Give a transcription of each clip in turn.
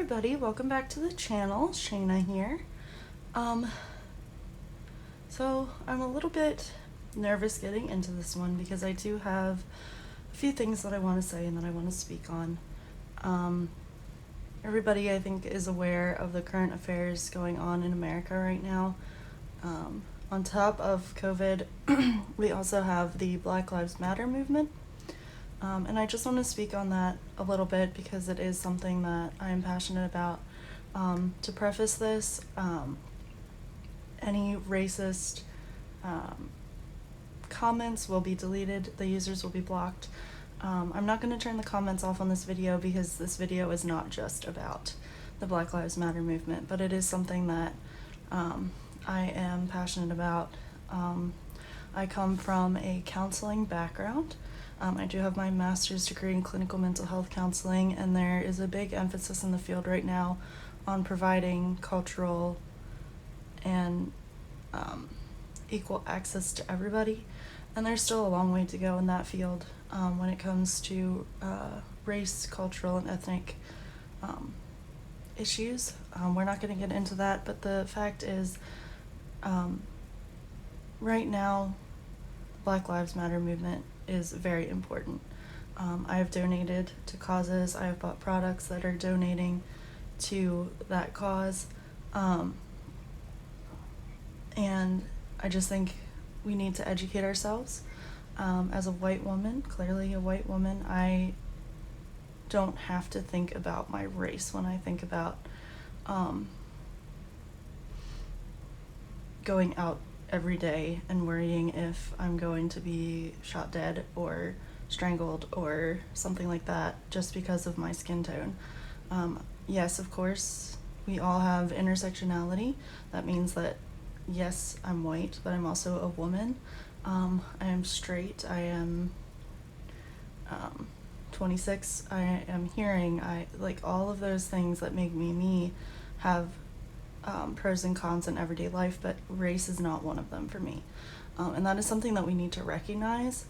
everybody, welcome back to the channel. Shayna here. So I'm a little bit nervous getting into this one because I do have a few things that I want to say and that I want to speak on. Everybody, I think, is aware of the current affairs going on in America right now. On top of COVID, we also have the Black Lives Matter movement. And I just want to speak on that a little bit because it is something that I am passionate about. To preface this, any racist comments will be deleted, the users will be blocked. I'm not going to turn the comments off on this video because this video is not just about the Black Lives Matter movement, but it is something that I am passionate about. I come from a counseling background. I do have my master's degree in clinical mental health counseling, and there is a big emphasis in the field right now on providing cultural and equal access to everybody. And there's still a long way to go in that field when it comes to race, cultural, and ethnic issues. We're not going to get into that, but the fact is, right now, Black Lives Matter movement is very important. I have donated to causes. I have bought products that are donating to that cause. And I just think we need to educate ourselves. As a white woman, clearly a white woman, I don't have to think about my race when I think about going out every day and worrying if I'm going to be shot dead or strangled or something like that just because of my skin tone. Yes, of course, we all have intersectionality. That means that, yes, I'm white, but I'm also a woman. I am straight. I am 26. I am hearing. Like all of those things that make me have pros and cons in everyday life, but race is not one of them for me. And that is something that we need to recognize.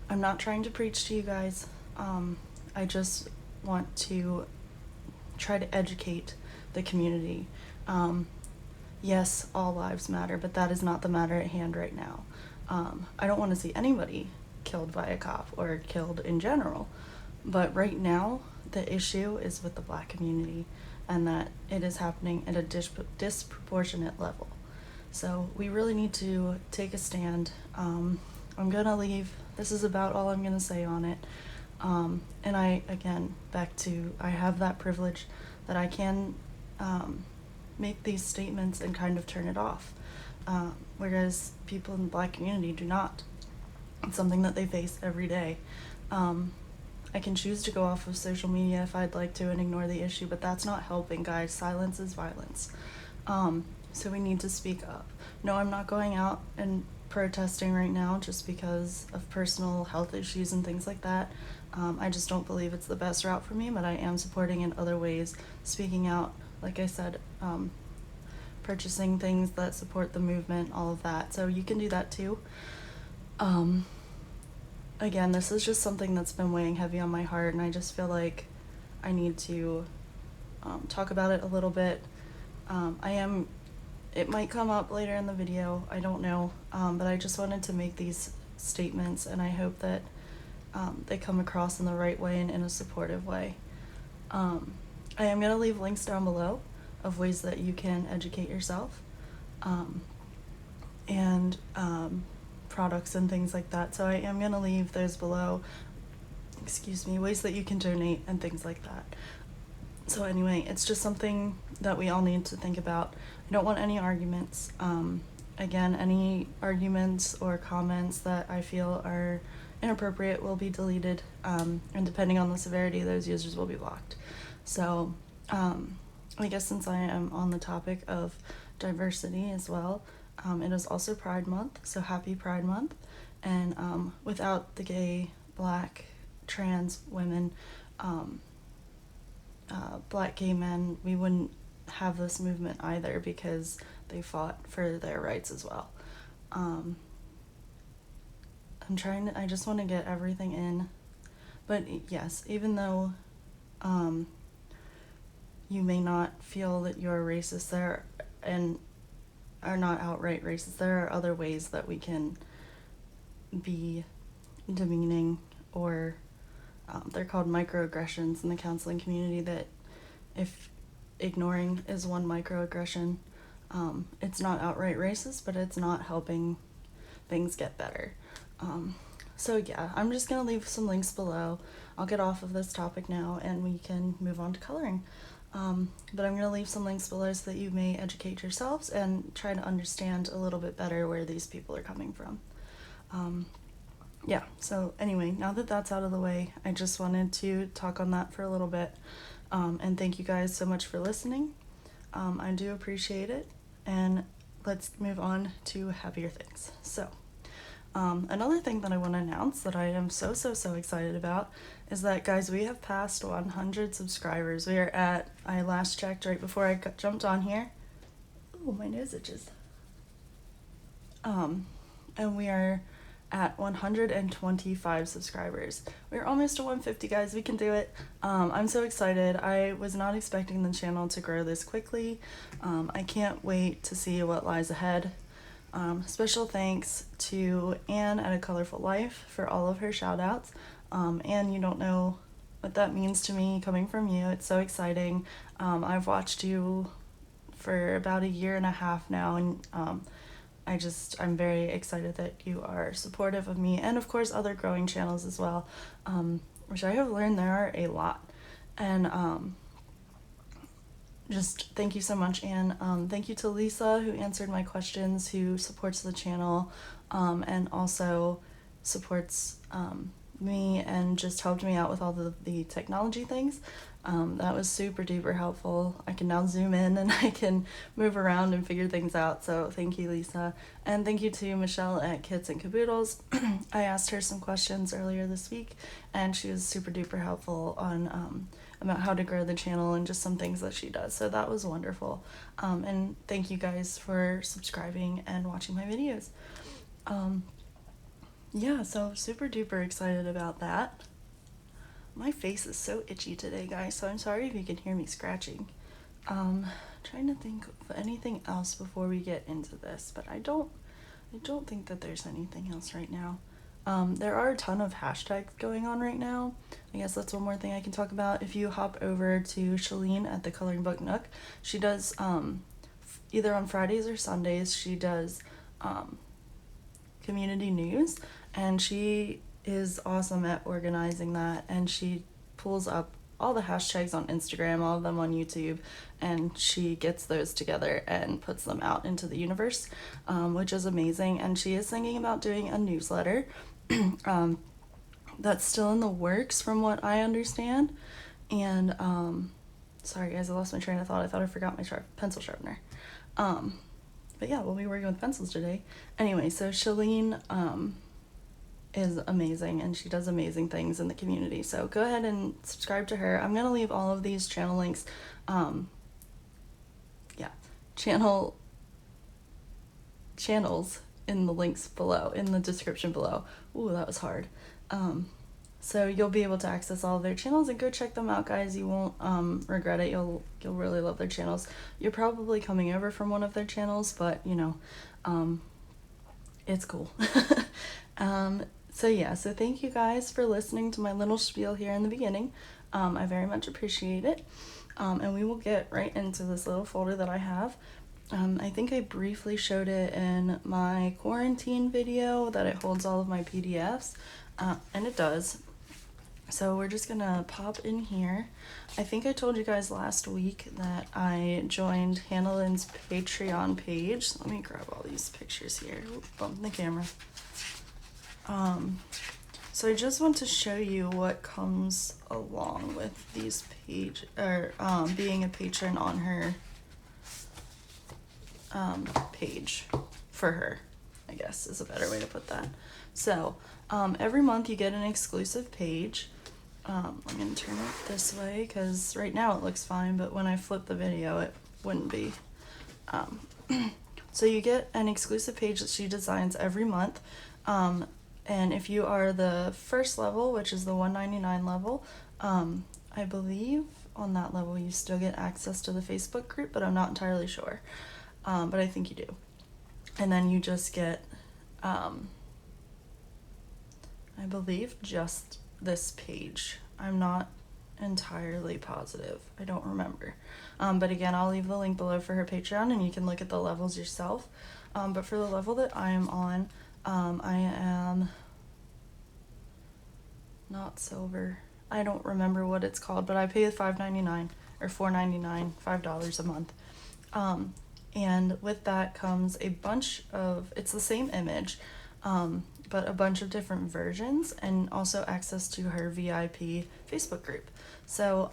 I'm not trying to preach to you guys. I just want to try to educate the community. Yes, all lives matter, but that is not the matter at hand right now. I don't want to see anybody killed by a cop or killed in general, but right now the issue is with the Black community, and that it is happening at a disproportionate level. So we really need to take a stand. I'm gonna leave. This is about all I'm gonna say on it. And I have that privilege that I can make these statements and kind of turn it off. Whereas people in the Black community do not. It's something that they face every day. I can choose to go off of social media if I'd like to and ignore the issue, but that's not helping, guys. Silence is violence. So we need to speak up. No, I'm not going out and protesting right now just because of personal health issues and things like that. I just don't believe it's the best route for me, but I am supporting in other ways, speaking out, like I said, purchasing things that support the movement, all of that. So you can do that too. Again, this is just something that's been weighing heavy on my heart, and I just feel like I need to talk about it a little bit. It might come up later in the video, I don't know, but I just wanted to make these statements, and I hope that they come across in the right way and in a supportive way. I am going to leave links down below of ways that you can educate yourself, and products and things like that. So I am going to leave those below, ways that you can donate and things like that. So anyway, it's just something that we all need to think about. I don't want any arguments. Again, any arguments or comments that I feel are inappropriate will be deleted, and depending on the severity, those users will be blocked. So I guess since I am on the topic of diversity as well, it is also Pride Month, so happy Pride Month. And without the gay, Black, trans women, Black gay men, we wouldn't have this movement either, because they fought for their rights as well. I just want to get everything in. But yes, even though you may not feel that you're racist there and are not outright racist. There are other ways that we can be demeaning, or they're called microaggressions in the counseling community, that if ignoring is one microaggression, it's not outright racist, but it's not helping things get better. So yeah, I'm just going to leave some links below. I'll get off of this topic now and we can move on to coloring. But I'm going to leave some links below so that you may educate yourselves and try to understand a little bit better where these people are coming from. Yeah, so anyway, now that that's out of the way, I just wanted to talk on that for a little bit. And thank you guys so much for listening. I do appreciate it. And let's move on to happier things. So, another thing that I want to announce that I am so excited about is that, guys, we have passed 100 subscribers. We are at, I last checked right before I jumped on here. Oh, my nose itches. And we are at 125 subscribers. We're almost to 150, guys. We can do it. I'm so excited. I was not expecting the channel to grow this quickly. I can't wait to see what lies ahead. Special thanks to Anne at A Colorful Life for all of her shout outs. Anne, you don't know what that means to me coming from you. It's so exciting. I've watched you for about a year and a half now, and I'm very excited that you are supportive of me, and of course other growing channels as well, which I have learned there are a lot. And just thank you so much, Anne. Thank you to Lisa, who answered my questions, who supports the channel, and also supports me and just helped me out with all the technology things. That was super duper helpful. I can now zoom in and I can move around and figure things out. So thank you, Lisa. And thank you to Michelle at Kits and Caboodles. I asked her some questions earlier this week and she was super duper helpful on about how to grow the channel and just some things that she does. So that was wonderful. And thank you guys for subscribing and watching my videos. Yeah, so super duper excited about that. My face is so itchy today, guys, so I'm sorry if you can hear me scratching. Trying to think of anything else before we get into this, but I don't think that there's anything else right now. There are a ton of hashtags going on right now. I guess that's one more thing I can talk about. If you hop over to Shalene at the Coloring Book Nook, she does, either on Fridays or Sundays, she does community news, and she is awesome at organizing that, and she pulls up all the hashtags on Instagram, all of them on YouTube, and she gets those together and puts them out into the universe, which is amazing. And she is thinking about doing a newsletter that's still in the works from what I understand. And sorry guys, I lost my train of thought. I thought I forgot my pencil sharpener. But yeah, we'll be working with pencils today. Anyway, so Shalene is amazing, and she does amazing things in the community. So go ahead and subscribe to her. I'm going to leave all of these channel links, channels in the links below, in the description below. Ooh, that was hard. So you'll be able to access all of their channels, and go check them out, guys. You won't regret it. You'll really love their channels. You're probably coming over from one of their channels, but you know, it's cool. So yeah, so thank you guys for listening to my little spiel here in the beginning. I very much appreciate it. And we will get right into this little folder that I have. I think I briefly showed it in my quarantine video that it holds all of my PDFs, and it does. So we're just gonna pop in here. I think I told you guys last week that I joined Hannah Lynn's Patreon page. Let me grab all these pictures here. Bump the camera. So I just want to show you what comes along with these being a patron on her page for her, I guess is a better way to put that. So every month you get an exclusive page. I'm gonna turn it this way because right now it looks fine, but when I flip the video it wouldn't be. So you get an exclusive page that she designs every month. And if you are the first level, which is the $1.99 level, I believe on that level you still get access to the Facebook group, but I'm not entirely sure. But I think you do. And then you just get, I believe, just this page. I'm not entirely positive. I don't remember. But again, I'll leave the link below for her Patreon, and you can look at the levels yourself. But for the level that I am on, I am not silver. I don't remember what it's called, but I pay $5.99 or $4.99, $5 a month. And with that comes a bunch of, it's the same image, but a bunch of different versions, and also access to her VIP Facebook group. So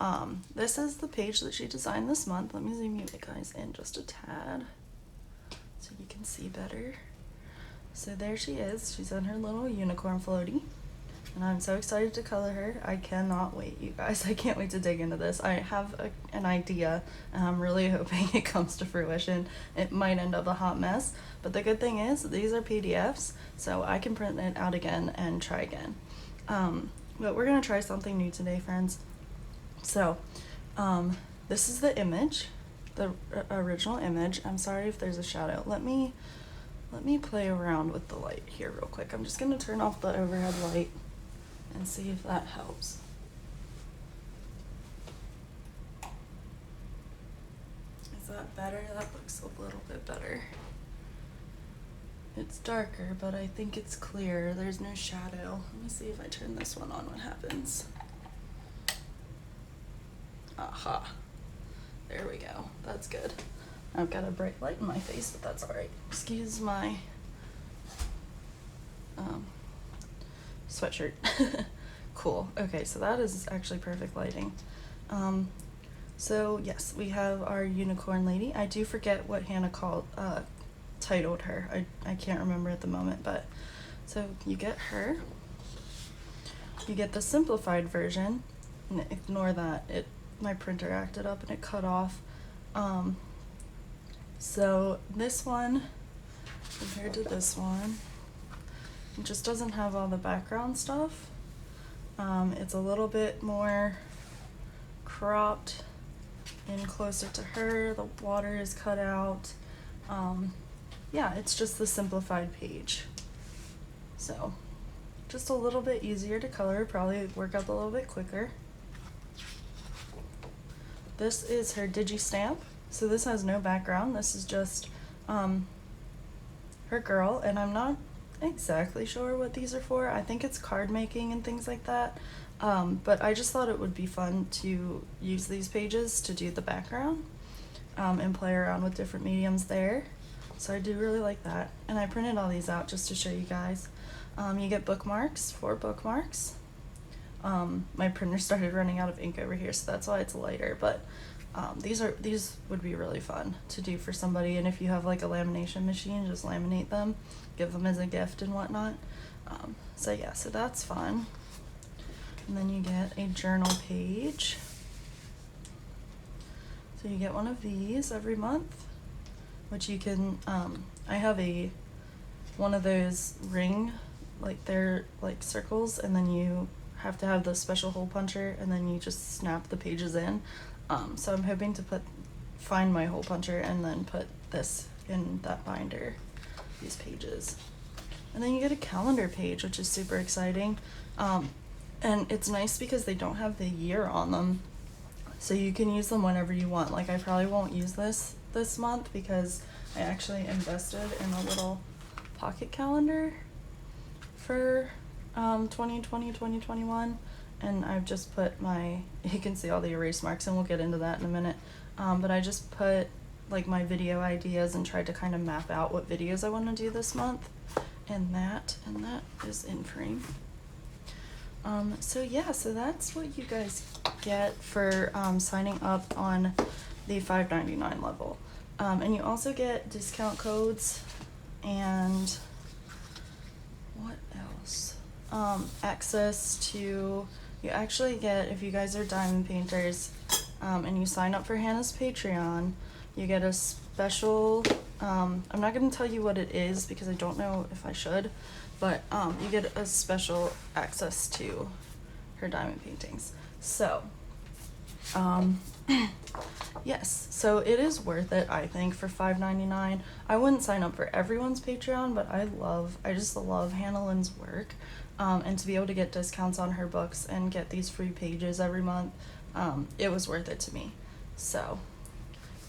this is the page that she designed this month. Let me zoom you guys in just a tad so you can see better. So there she is. She's on her little unicorn floaty, and I'm so excited to color her. I cannot wait, you guys. I can't wait to dig into this. I have an idea, and I'm really hoping it comes to fruition. It might end up a hot mess, but the good thing is these are PDFs, so I can print it out again and try again. But we're gonna try something new today, friends. So this is the image, the original image. I'm sorry if there's a shadow. Let me play around with the light here real quick. I'm just gonna turn off the overhead light and see if that helps. Is that better? That looks a little bit better. It's darker, but I think it's clear. There's no shadow. Let me see if I turn this one on, what happens. Aha. There we go. That's good. I've got a bright light in my face, but that's alright. Excuse my sweatshirt. Cool. Okay, so that is actually perfect lighting. So yes, we have our unicorn lady. I do forget what Hannah titled her. I can't remember at the moment, but so you get her. You get the simplified version. And ignore that. My printer acted up and it cut off. So this one, compared to this one, it just doesn't have all the background stuff. It's a little bit more cropped in closer to her. The water is cut out. Yeah, it's just the simplified page. So just a little bit easier to color, probably work out a little bit quicker. This is her digi-stamp. So this has no background. This is just her girl, and I'm not exactly sure what these are for. I think it's card making and things like that. But I just thought it would be fun to use these pages to do the background and play around with different mediums there. So I do really like that. And I printed all these out just to show you guys. You get bookmarks, 4 bookmarks. My printer started running out of ink over here, so that's why it's lighter, but these would be really fun to do for somebody, and if you have like a lamination machine, just laminate them, give them as a gift and whatnot. So yeah, so that's fun. And then you get a journal page. So you get one of these every month, which you can, I have one of those ring, like they're like circles, and then you have to have the special hole puncher, and then you just snap the pages in. So I'm hoping to find my hole puncher and then put this in that binder, these pages. And then you get a calendar page, which is super exciting. And it's nice because they don't have the year on them, so you can use them whenever you want. Like I probably won't use this month because I actually invested in a little pocket calendar for 2020, 2021, and I've just put you can see all the erase marks, and we'll get into that in a minute, but I just put like my video ideas and tried to kind of map out what videos I want to do this month, and that is in frame. So yeah, so that's what you guys get for signing up on the $5.99 level, and you also get discount codes and what else? Access to, you actually get, if you guys are diamond painters and you sign up for Hannah's Patreon, you get a special, I'm not going to tell you what it is because I don't know if I should, but you get a special access to her diamond paintings. So Um, yes, so it is worth it, I think, for $5.99. I wouldn't sign up for everyone's Patreon, but I just love Hannah Lynn's work. And to be able to get discounts on her books and get these free pages every month, it was worth it to me. So,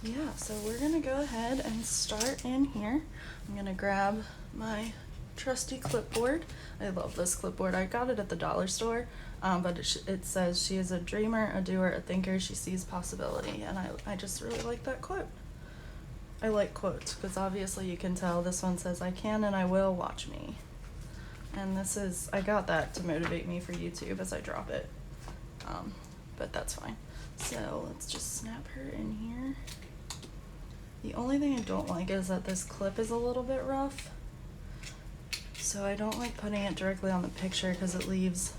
yeah, so we're gonna go ahead and start in here. I'm gonna grab my trusty clipboard. I love this clipboard. I got it at the dollar store, but it says she is a dreamer, a doer, a thinker. She sees possibility, and I just really like that quote. I like quotes because obviously you can tell this one says I can and I will, watch me. And I got that to motivate me for YouTube as I drop it. But that's fine. So let's just snap her in here. The only thing I don't like is that this clip is a little bit rough. So I don't like putting it directly on the picture because it leaves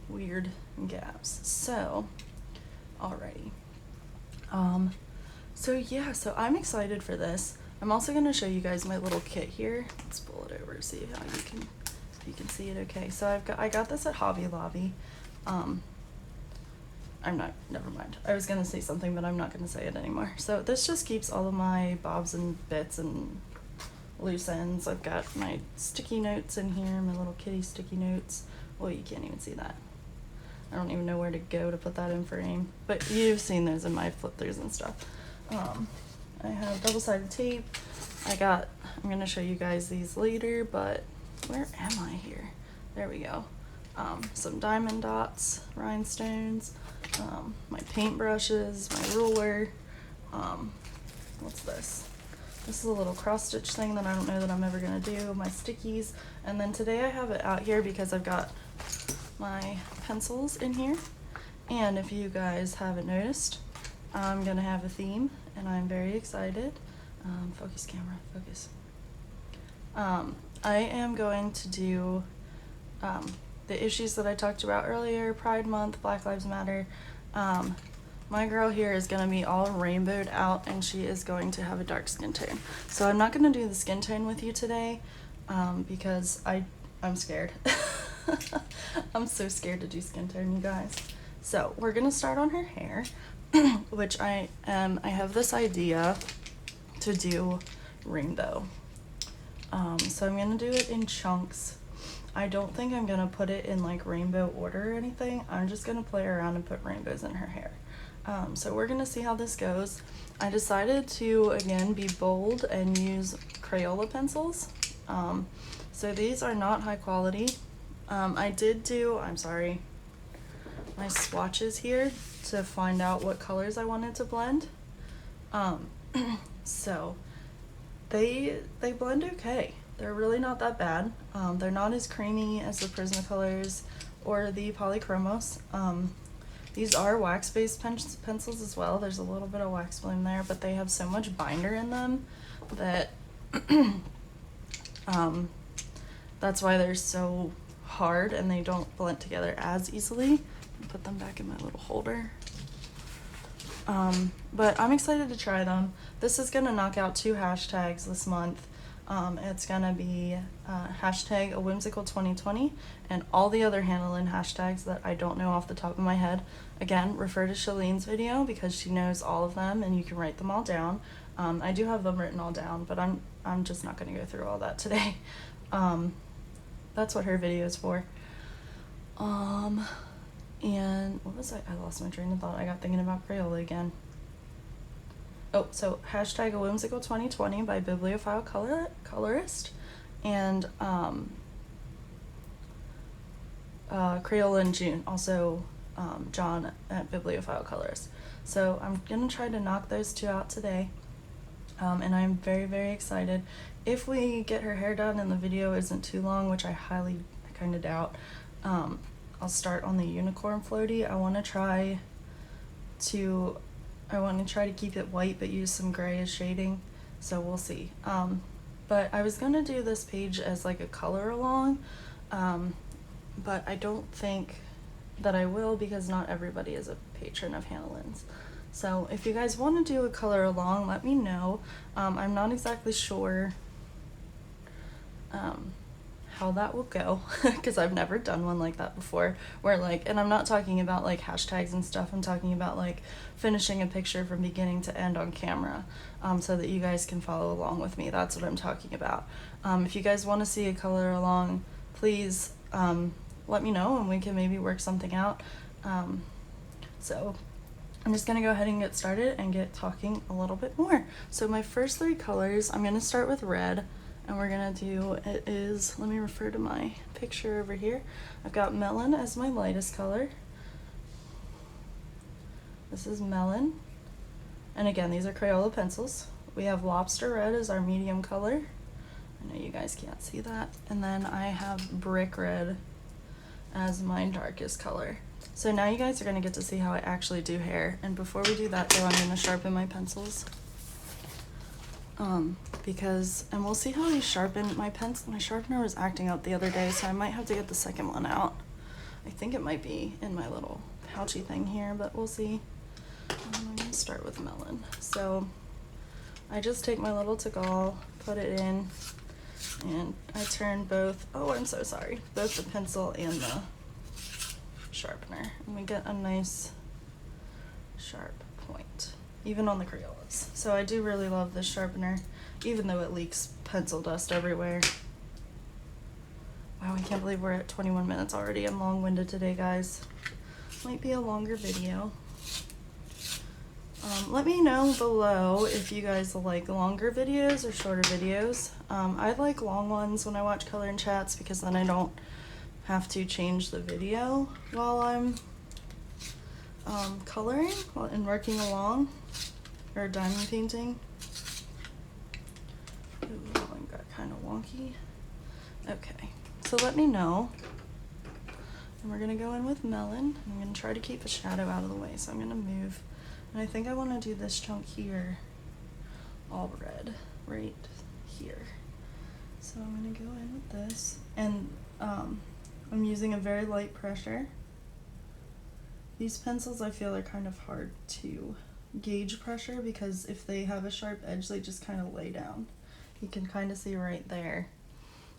weird gaps. So, alrighty. So yeah, so I'm excited for this. I'm also going to show you guys my little kit here. Let's pull it over, see how you can see it okay. So I got this at Hobby Lobby. Never mind. I was going to say something, but I'm not going to say it anymore. So this just keeps all of my bobs and bits and loose ends. I've got my sticky notes in here, my little kitty sticky notes. Well, you can't even see that. I don't even know where to go to put that in frame, but you've seen those in my flip throughs and stuff. I have double-sided tape. I'm going to show you guys these later, but where am I here? There we go. Some diamond dots, rhinestones, my paintbrushes, my ruler. What's this? This is a little cross-stitch thing that I don't know that I'm ever going to do, my stickies. And then today I have it out here because I've got my pencils in here. And if you guys haven't noticed, I'm going to have a theme, and I'm very excited. Focus camera, focus. I am going to do the issues that I talked about earlier, Pride Month, Black Lives Matter. My girl here is going to be all rainbowed out, and she is going to have a dark skin tone. So I'm not going to do the skin tone with you today because I'm scared. I'm so scared to do skin tone, you guys. So we're going to start on her hair, which I have this idea to do rainbow. So I'm going to do it in chunks. I don't think I'm going to put it in like rainbow order or anything. I'm just going to play around and put rainbows in her hair. So we're going to see how this goes. I decided to, again, be bold and use Crayola pencils. So these are not high quality. I did do, my swatches here to find out what colors I wanted to blend. So they blend okay. They're really not that bad. They're not as creamy as the Prismacolors or the Polychromos. These are wax-based pencils as well. There's a little bit of wax bloom there, but they have so much binder in them that that's why they're so hard and they don't blend together as easily. Put them back in my little holder. But I'm excited to try them. This is going to knock out 2 hashtags this month. It's going to be hashtag a whimsical 2020 and all the other Hannah Lynn hashtags that I don't know off the top of my head. Again, refer to Shalene's video because she knows all of them and you can write them all down. I do have them written all down, but I'm just not going to go through all that today. That's what her video is for. And what was I lost my train of thought. I got thinking about Crayola again. Oh, so hashtag a whimsical 2020 by Bibliophile Colorist and Crayola in June, also John at Bibliophile Colorist. So I'm gonna try to knock those 2 out today, and I'm very, very excited. If we get her hair done and the video isn't too long, which I kind of doubt, I'll start on the unicorn floaty. I want to try to keep it white but use some gray as shading, so we'll see. But I was gonna do this page as like a color along, but I don't think that I will because not everybody is a patron of Hannah Lynn's. So if you guys want to do a color along, let me know. I'm not exactly sure how that will go, because I've never done one like that before, where like, and I'm not talking about like hashtags and stuff, I'm talking about like finishing a picture from beginning to end on camera, so that you guys can follow along with me. That's what I'm talking about. If you guys want to see a color along, please let me know and we can maybe work something out. So I'm just gonna go ahead and get started and get talking a little bit more. So my first 3 colors, I'm gonna start with red, and we're gonna do, it is, let me refer to my picture over here. I've got melon as my lightest color. This is melon. And again, these are Crayola pencils. We have lobster red as our medium color. I know you guys can't see that. And then I have brick red as my darkest color. So now you guys are gonna get to see how I actually do hair. And before we do that though, I'm gonna sharpen my pencils. Because, and we'll see how these sharpen. My sharpener was acting out the other day, so I might have to get the second one out. I think it might be in my little pouchy thing here, but we'll see. I'm gonna start with melon. So I just take my little Tagal, put it in, and I turn both, oh, I'm so sorry, both the pencil and the sharpener, and we get a nice sharp point, even on the Crayolas. So I do really love this sharpener, even though it leaks pencil dust everywhere. Wow, I can't believe we're at 21 minutes already. I'm long-winded today, guys. Might be a longer video. Let me know below if you guys like longer videos or shorter videos. I like long ones when I watch Color and Chats, because then I don't have to change the video while I'm coloring and working along, or diamond painting. Ooh, that one got kind of wonky. Okay, so let me know. And we're gonna go in with melon. I'm gonna try to keep the shadow out of the way, so I'm gonna move. And I think I want to do this chunk here all red, right here. So I'm gonna go in with this, and I'm using a very light pressure. These pencils, I feel, are kind of hard to gauge pressure, because if they have a sharp edge, they just kind of lay down. You can kind of see right there.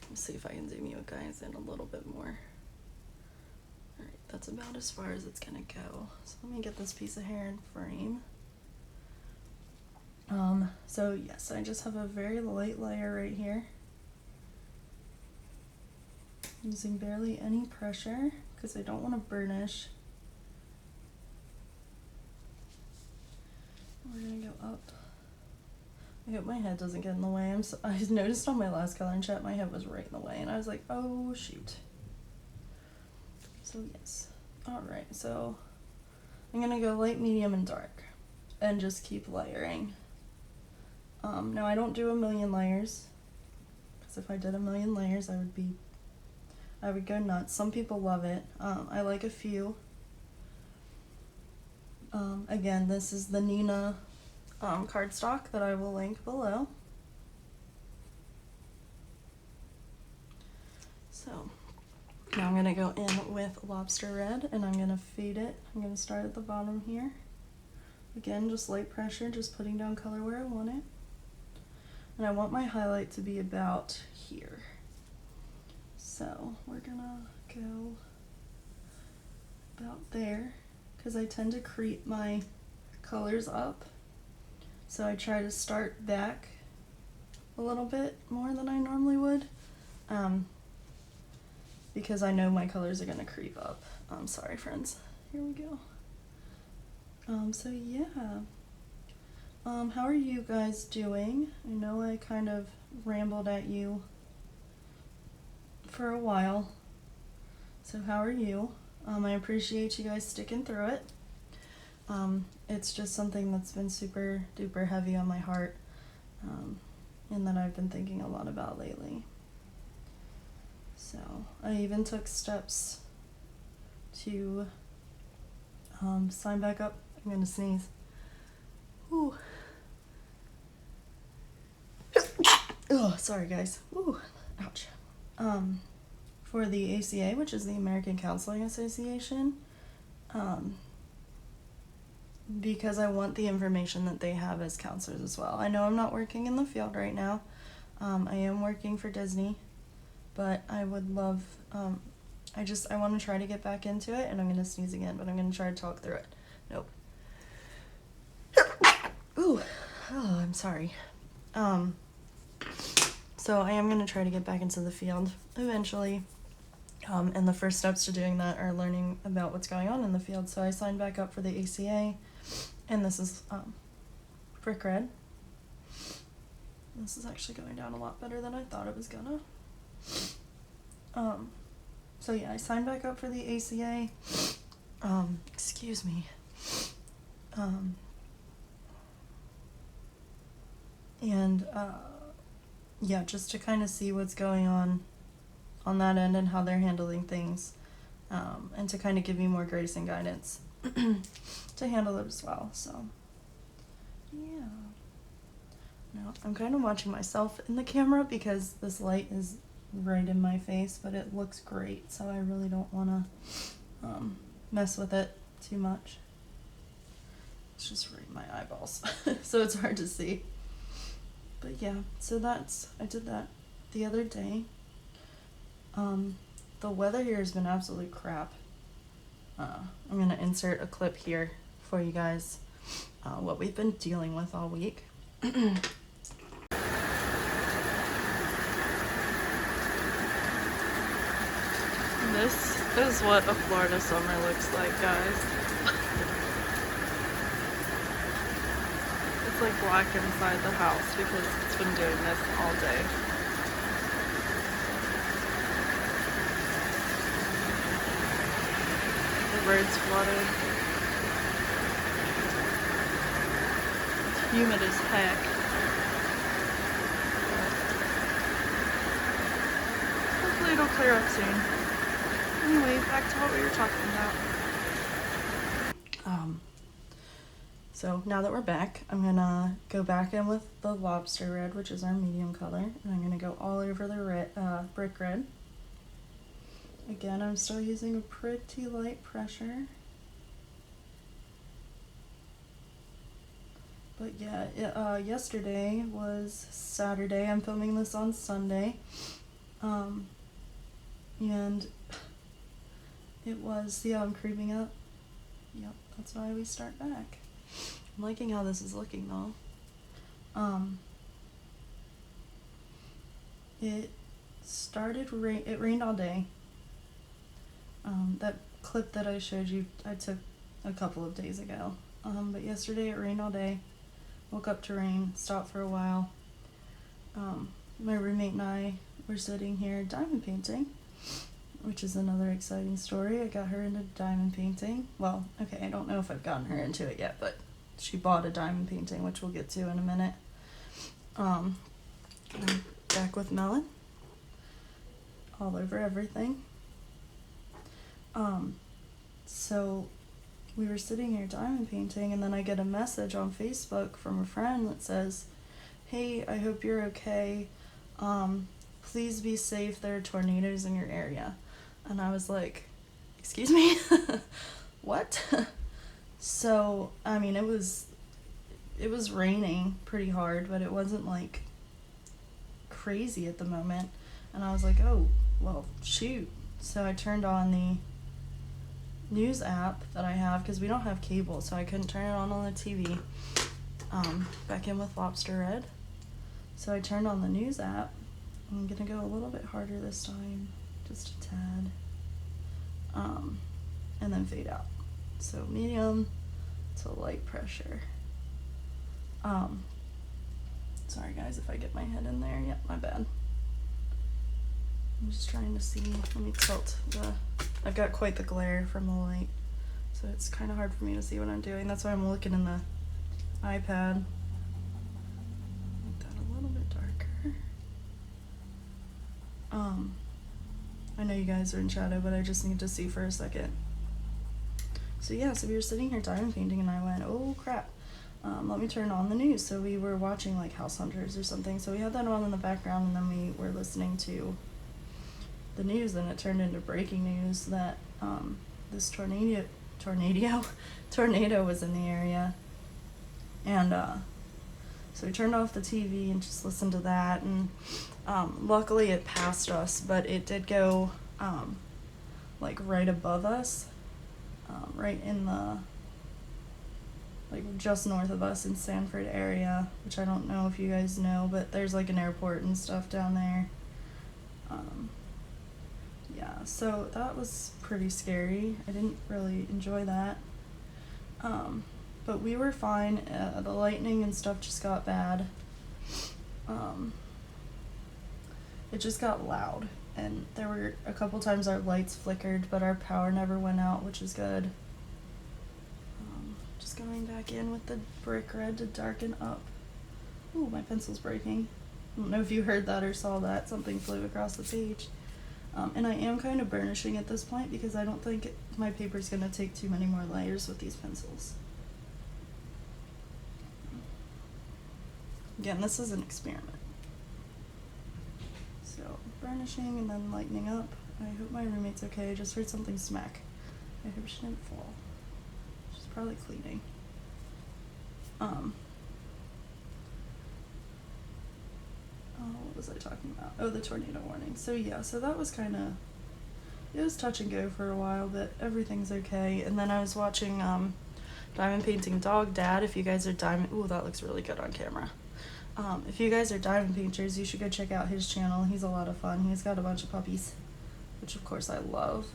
Let's see if I can zoom you guys in a little bit more. Alright, that's about as far as it's gonna go. So let me get this piece of hair in frame. So yes, I just have a very light layer right here. Using barely any pressure, because I don't want to burnish. We're gonna go up. I hope my head doesn't get in the way. I noticed on my last Color and Chat my head was right in the way, and I was like, oh shoot. So yes. Alright, so I'm gonna go light, medium, and dark, and just keep layering. Now I don't do a million layers, because if I did a million layers I would go nuts. Some people love it. I like a few. Again, this is the Nina cardstock that I will link below. So now I'm gonna go in with lobster red, and I'm gonna fade it. I'm gonna start at the bottom here. Again, just light pressure, just putting down color where I want it. And I want my highlight to be about here. So we're gonna go about there, because I tend to creep my colors up. So I try to start back a little bit more than I normally would, because I know my colors are gonna creep up. Sorry friends, here we go. So yeah, how are you guys doing? I know I kind of rambled at you for a while, so how are you? I appreciate you guys sticking through it. It's just something that's been super duper heavy on my heart, and that I've been thinking a lot about lately. So I even took steps to sign back up. I'm gonna sneeze. Ooh. Oh, sorry guys. Ooh, ouch. For the ACA, which is the American Counseling Association, because I want the information that they have as counselors as well. I know I'm not working in the field right now. I am working for Disney, but I would love, I want to try to get back into it, and I'm going to sneeze again, but I'm going to try to talk through it. Nope. Ooh, oh, I'm sorry. So I am going to try to get back into the field eventually. And the first steps to doing that are learning about what's going on in the field. So I signed back up for the ACA, and this is brick red. This is actually going down a lot better than I thought it was gonna. So yeah, I signed back up for the ACA. Excuse me. And yeah, just to kind of see what's going on that end and how they're handling things, and to kind of give me more grace and guidance to handle it as well. So yeah. Now I'm kind of watching myself in the camera because this light is right in my face, but it looks great, so I really don't want to mess with it too much. It's just right in my eyeballs, so it's hard to see. But yeah, so I did that the other day. The weather here has been absolute crap. I'm gonna insert a clip here for you guys, what we've been dealing with all week. This is what a Florida summer looks like, guys. It's like black inside the house because it's been doing this all day. The birds flutter. It's humid as heck. But hopefully it'll clear up soon. Anyway, back to what we were talking about. So now that we're back, I'm gonna go back in with the lobster red, which is our medium color, and I'm gonna go all over the red, brick red. Again, I'm still using a pretty light pressure. But yeah, yesterday was Saturday. I'm filming this on Sunday. And it was, yeah, I'm creeping up. Yep, that's why we start back. I'm liking how this is looking though. It rained all day. That clip that I showed you, I took a couple of days ago. But yesterday it rained all day. Woke up to rain, stopped for a while. My roommate and I were sitting here diamond painting, which is another exciting story. I got her into diamond painting. Well, okay, I don't know if I've gotten her into it yet, but she bought a diamond painting, which we'll get to in a minute. I'm back with Melon all over everything. So we were sitting here diamond painting, and then I get a message on Facebook from a friend that says, "Hey, I hope you're okay. Please be safe. There are tornadoes in your area." And I was like, "Excuse me?" What? So, I mean, it was raining pretty hard, but it wasn't like crazy at the moment. And I was like, oh, well, shoot. So I turned on the news app that I have, because we don't have cable, so I couldn't turn it on the TV. Back in with Lobster Red. So I turned on the news app. I'm gonna go a little bit harder this time, just a tad. And then fade out. So medium to light pressure. Sorry guys if I get my head in there. Yep, my bad. I'm just trying to see. Let me tilt I've got quite the glare from the light, so it's kind of hard for me to see what I'm doing. That's why I'm looking in the iPad. Make that a little bit darker. I know you guys are in shadow, but I just need to see for a second. So yeah, so we were sitting here diamond painting, and I went, oh crap, let me turn on the news. So we were watching like House Hunters or something, so we had that on in the background, and then we were listening to the news, and it turned into breaking news that this tornado was in the area. And so we turned off the TV and just listened to that, and Luckily it passed us, but it did go like right above us, right in the, like just north of us in Sanford area, which I don't know if you guys know, but there's like an airport and stuff down there. Yeah, so that was pretty scary. I didn't really enjoy that. But we were fine. The lightning and stuff just got bad. It just got loud, and there were a couple times our lights flickered, but our power never went out, which is good. Just going back in with the brick red to darken up. Ooh, my pencil's breaking. I don't know if you heard that or saw that. Something flew across the page. And I am kind of burnishing at this point because I don't think my paper's going to take too many more layers with these pencils. Again, this is an experiment. So, burnishing and then lightening up. I hope my roommate's okay. I just heard something smack. I hope she didn't fall. She's probably cleaning. What was I talking about? Oh, the tornado warning. So yeah, so that was kind of, it was touch and go for a while, but everything's okay. And then I was watching Diamond Painting Dog Dad. If you guys are diamond, ooh, that looks really good on camera. If you guys are diamond painters, you should go check out his channel. He's a lot of fun. He's got a bunch of puppies, which of course I love.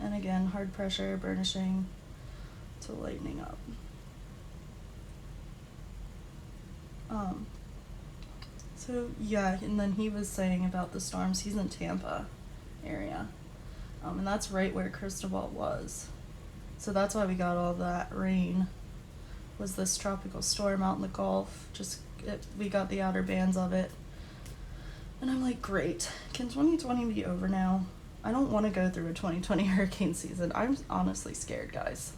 And again, hard pressure, burnishing to lightening up. So yeah, and then he was saying about the storms. He's in Tampa area, and that's right where Cristobal was. So that's why we got all that rain, was this tropical storm out in the Gulf. We got the outer bands of it. And I'm like, great, can 2020 be over now? I don't want to go through a 2020 hurricane season. I'm honestly scared, guys.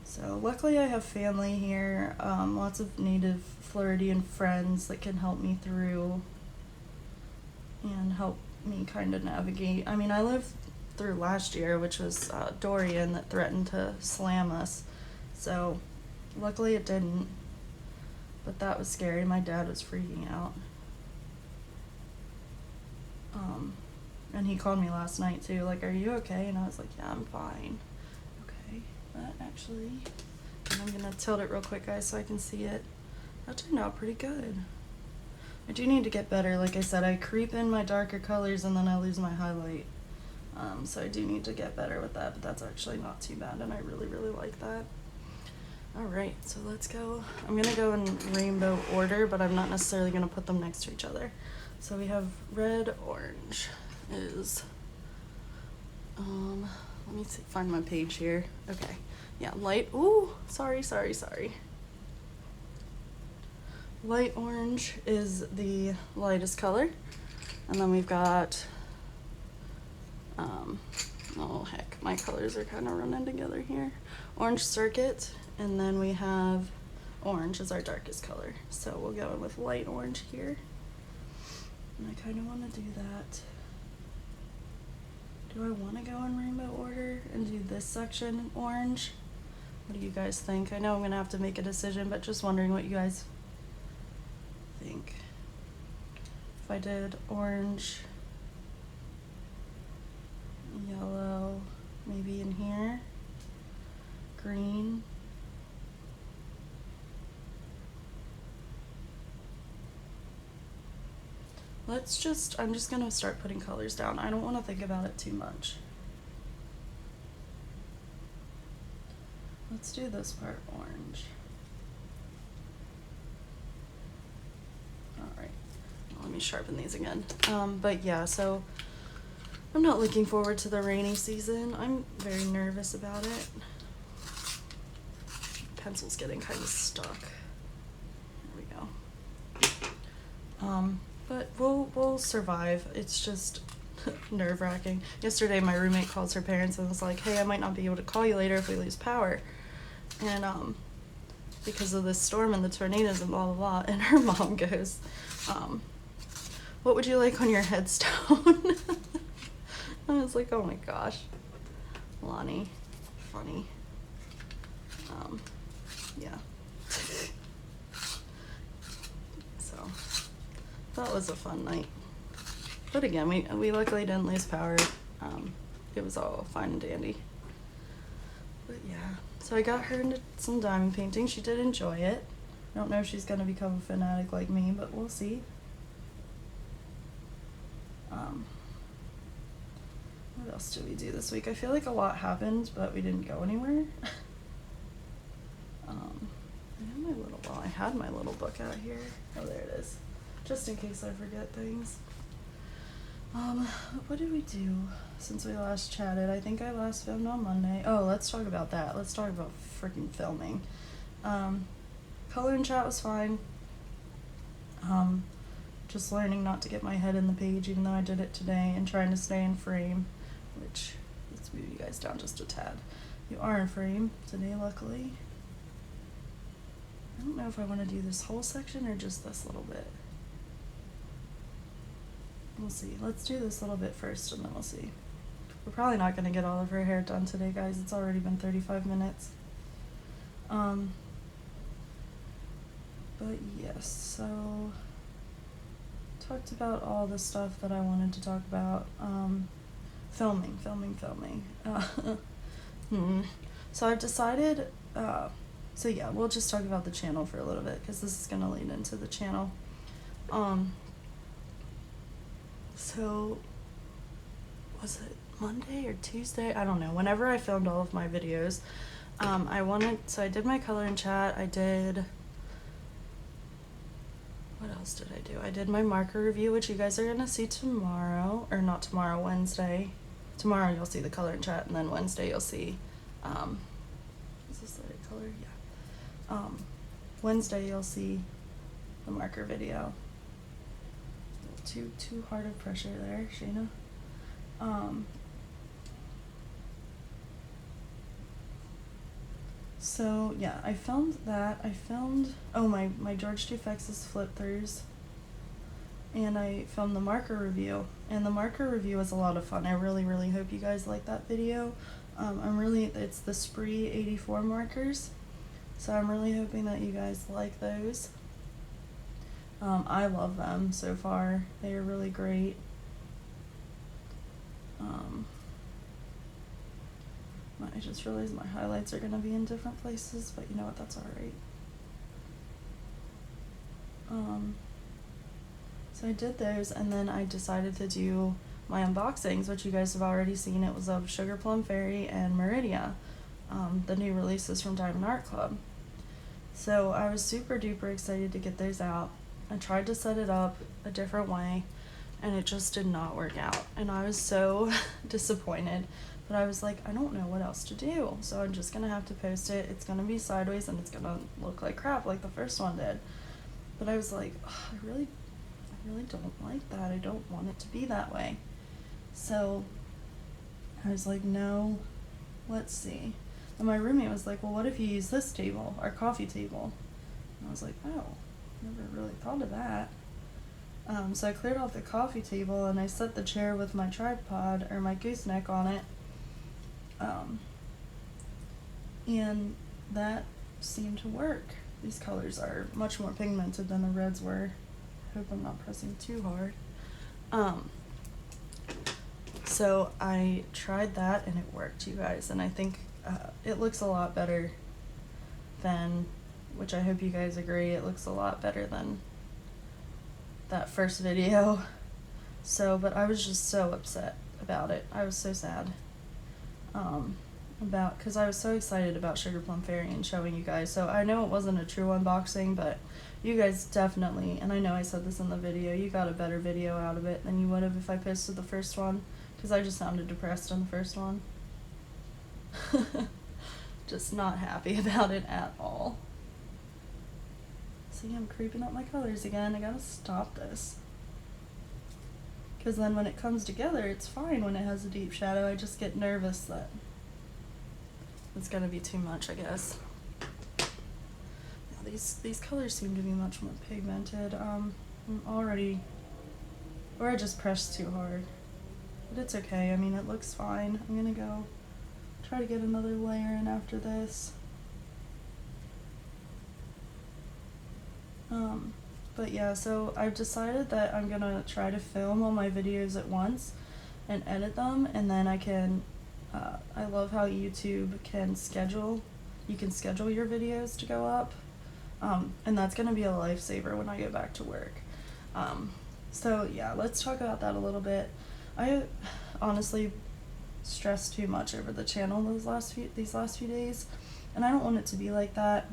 So luckily I have family here, lots of native Floridian friends that can help me through and help me kind of navigate. I mean, I lived through last year, which was Dorian, that threatened to slam us. So luckily it didn't, but that was scary. My dad was freaking out. And he called me last night too, like, are you okay? And I was like, yeah, I'm fine. Okay, that actually, and I'm gonna tilt it real quick, guys, so I can see it. That turned out pretty good. I do need to get better. Like I said, I creep in my darker colors and then I lose my highlight. So I do need to get better with that, but that's actually not too bad, and I really, really like that. Alright, so let's go. I'm gonna go in rainbow order, but I'm not necessarily gonna put them next to each other. So we have red, orange is, let me see, find my page here. Okay, yeah, light, ooh, sorry. Light orange is the lightest color. And then we've got, oh heck, my colors are kind of running together here. Orange circuit, and then we have orange is our darkest color. So we'll go in with light orange here. And I kind of want to do that. Do I want to go in rainbow order and do this section orange? What do you guys think? I know I'm going to have to make a decision, but just wondering what you guys think. If I did orange, yellow, maybe in here, green, I'm just gonna start putting colors down. I don't want to think about it too much. Let's do this part orange. Alright, let me sharpen these again. But yeah, so I'm not looking forward to the rainy season. I'm very nervous about it. Pencil's getting kind of stuck. There we go. But we'll survive. It's just nerve-wracking. Yesterday my roommate calls her parents and was like, hey, I might not be able to call you later if we lose power. And because of this storm and the tornadoes and blah blah blah. And her mom goes, what would you like on your headstone? I was like, oh my gosh, Lonnie, funny. Yeah. So that was a fun night. But again, we luckily didn't lose power. It was all fine and dandy. But yeah, so I got her into some diamond painting. She did enjoy it. I don't know if she's going to become a fanatic like me, but we'll see. What else did we do this week? I feel like a lot happened, but we didn't go anywhere. I had my little book out here. Oh, there it is. Just in case I forget things. What did we do since we last chatted? I think I last filmed on Monday. Oh, let's talk about that. Let's talk about freaking filming. Color and chat was fine. Just learning not to get my head in the page, even though I did it today, and trying to stay in frame, which, let's move you guys down just a tad. You are in frame today, luckily. I don't know if I want to do this whole section or just this little bit. We'll see. Let's do this little bit first and then we'll see. We're probably not going to get all of her hair done today, guys. It's already been 35 minutes. But yes, so talked about all the stuff that I wanted to talk about. Filming. So I've decided, so yeah, we'll just talk about the channel for a little bit because this is going to lead into the channel. So was it Monday or Tuesday? I don't know. Whenever I filmed all of my videos, I did my color and chat. What else did I do? I did my marker review, which you guys are going to see tomorrow, or not tomorrow, Wednesday. Tomorrow you'll see the color and chat, and then Wednesday you'll see, is this the right color? Yeah. Wednesday you'll see the marker video. Too hard of pressure there, Shayna. So yeah, I filmed that. My George Dufex's flip throughs, and I filmed the marker review. And the marker review was a lot of fun. I really hope you guys like that video. It's the Spree 84 markers, so I'm really hoping that you guys like those. I love them so far. They are really great. I just realized my highlights are going to be in different places, but you know what, that's alright. So I did those, and then I decided to do my unboxings, which you guys have already seen. It was of Sugar Plum Fairy and Meridia, the new releases from Diamond Art Club. So I was super duper excited to get those out. I tried to set it up a different way, and it just did not work out. And I was so disappointed, but I was like, I don't know what else to do. So I'm just gonna have to post it. It's gonna be sideways, and it's gonna look like crap like the first one did. But I was like, I really don't like that. I don't want it to be that way. So I was like, no, let's see. And my roommate was like, well, what if you use this table, our coffee table? And I was like, oh, never really thought of that. So I cleared off the coffee table, and I set the chair with my tripod, or my gooseneck, on it. And that seemed to work. These colors are much more pigmented than the reds were. Hope I'm not pressing too hard. So I tried that, and it worked, you guys. And I think it looks a lot better than, which I hope you guys agree, it looks a lot better than that first video. So, but I was just so upset about it. I was so sad. Because I was so excited about Sugar Plum Fairy and showing you guys. So I know it wasn't a true unboxing, but you guys definitely, and I know I said this in the video, you got a better video out of it than you would have if I posted the first one, because I just sounded depressed in the first one. Just not happy about it at all. See, I'm creeping up my colors again. I gotta stop this. Because then when it comes together, it's fine when it has a deep shadow. I just get nervous that it's gonna be too much, I guess. Yeah, these colors seem to be much more pigmented. I'm already, or I just pressed too hard. But it's okay. I mean, it looks fine. I'm gonna go try to get another layer in after this. But yeah, so I've decided that I'm gonna try to film all my videos at once and edit them, and then I can, I love how YouTube can schedule, you can schedule your videos to go up, and that's gonna be a lifesaver when I get back to work. So yeah, let's talk about that a little bit. I honestly stressed too much over the channel these last few days, and I don't want it to be like that,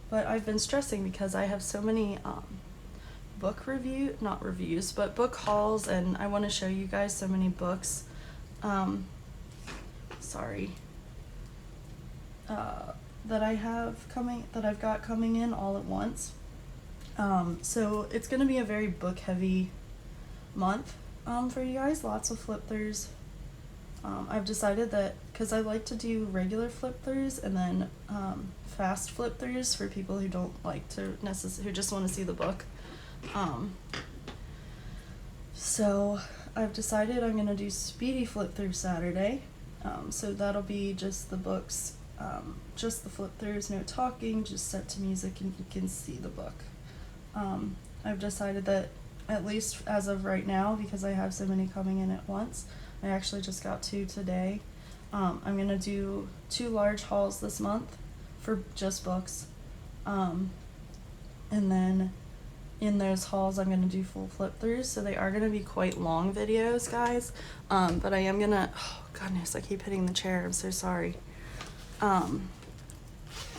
but I've been stressing because I have so many book not reviews, but book hauls, and I want to show you guys so many books that I've got coming in all at once. So it's going to be a very book heavy month for you guys, lots of flip throughs. I've decided that because I like to do regular flip throughs and then fast flip throughs for people who don't like to who just want to see the book. So I've decided I'm going to do speedy flip through Saturday. So that'll be just the books, just the flip throughs, no talking, just set to music and you can see the book. I've decided that, at least as of right now, because I have so many coming in at once, I actually just got 2 today. I'm going to do 2 large hauls this month for just books. And then in those hauls, I'm going to do full flip throughs. So they are going to be quite long videos, guys. But I am going to, oh goodness, I keep hitting the chair. I'm so sorry. I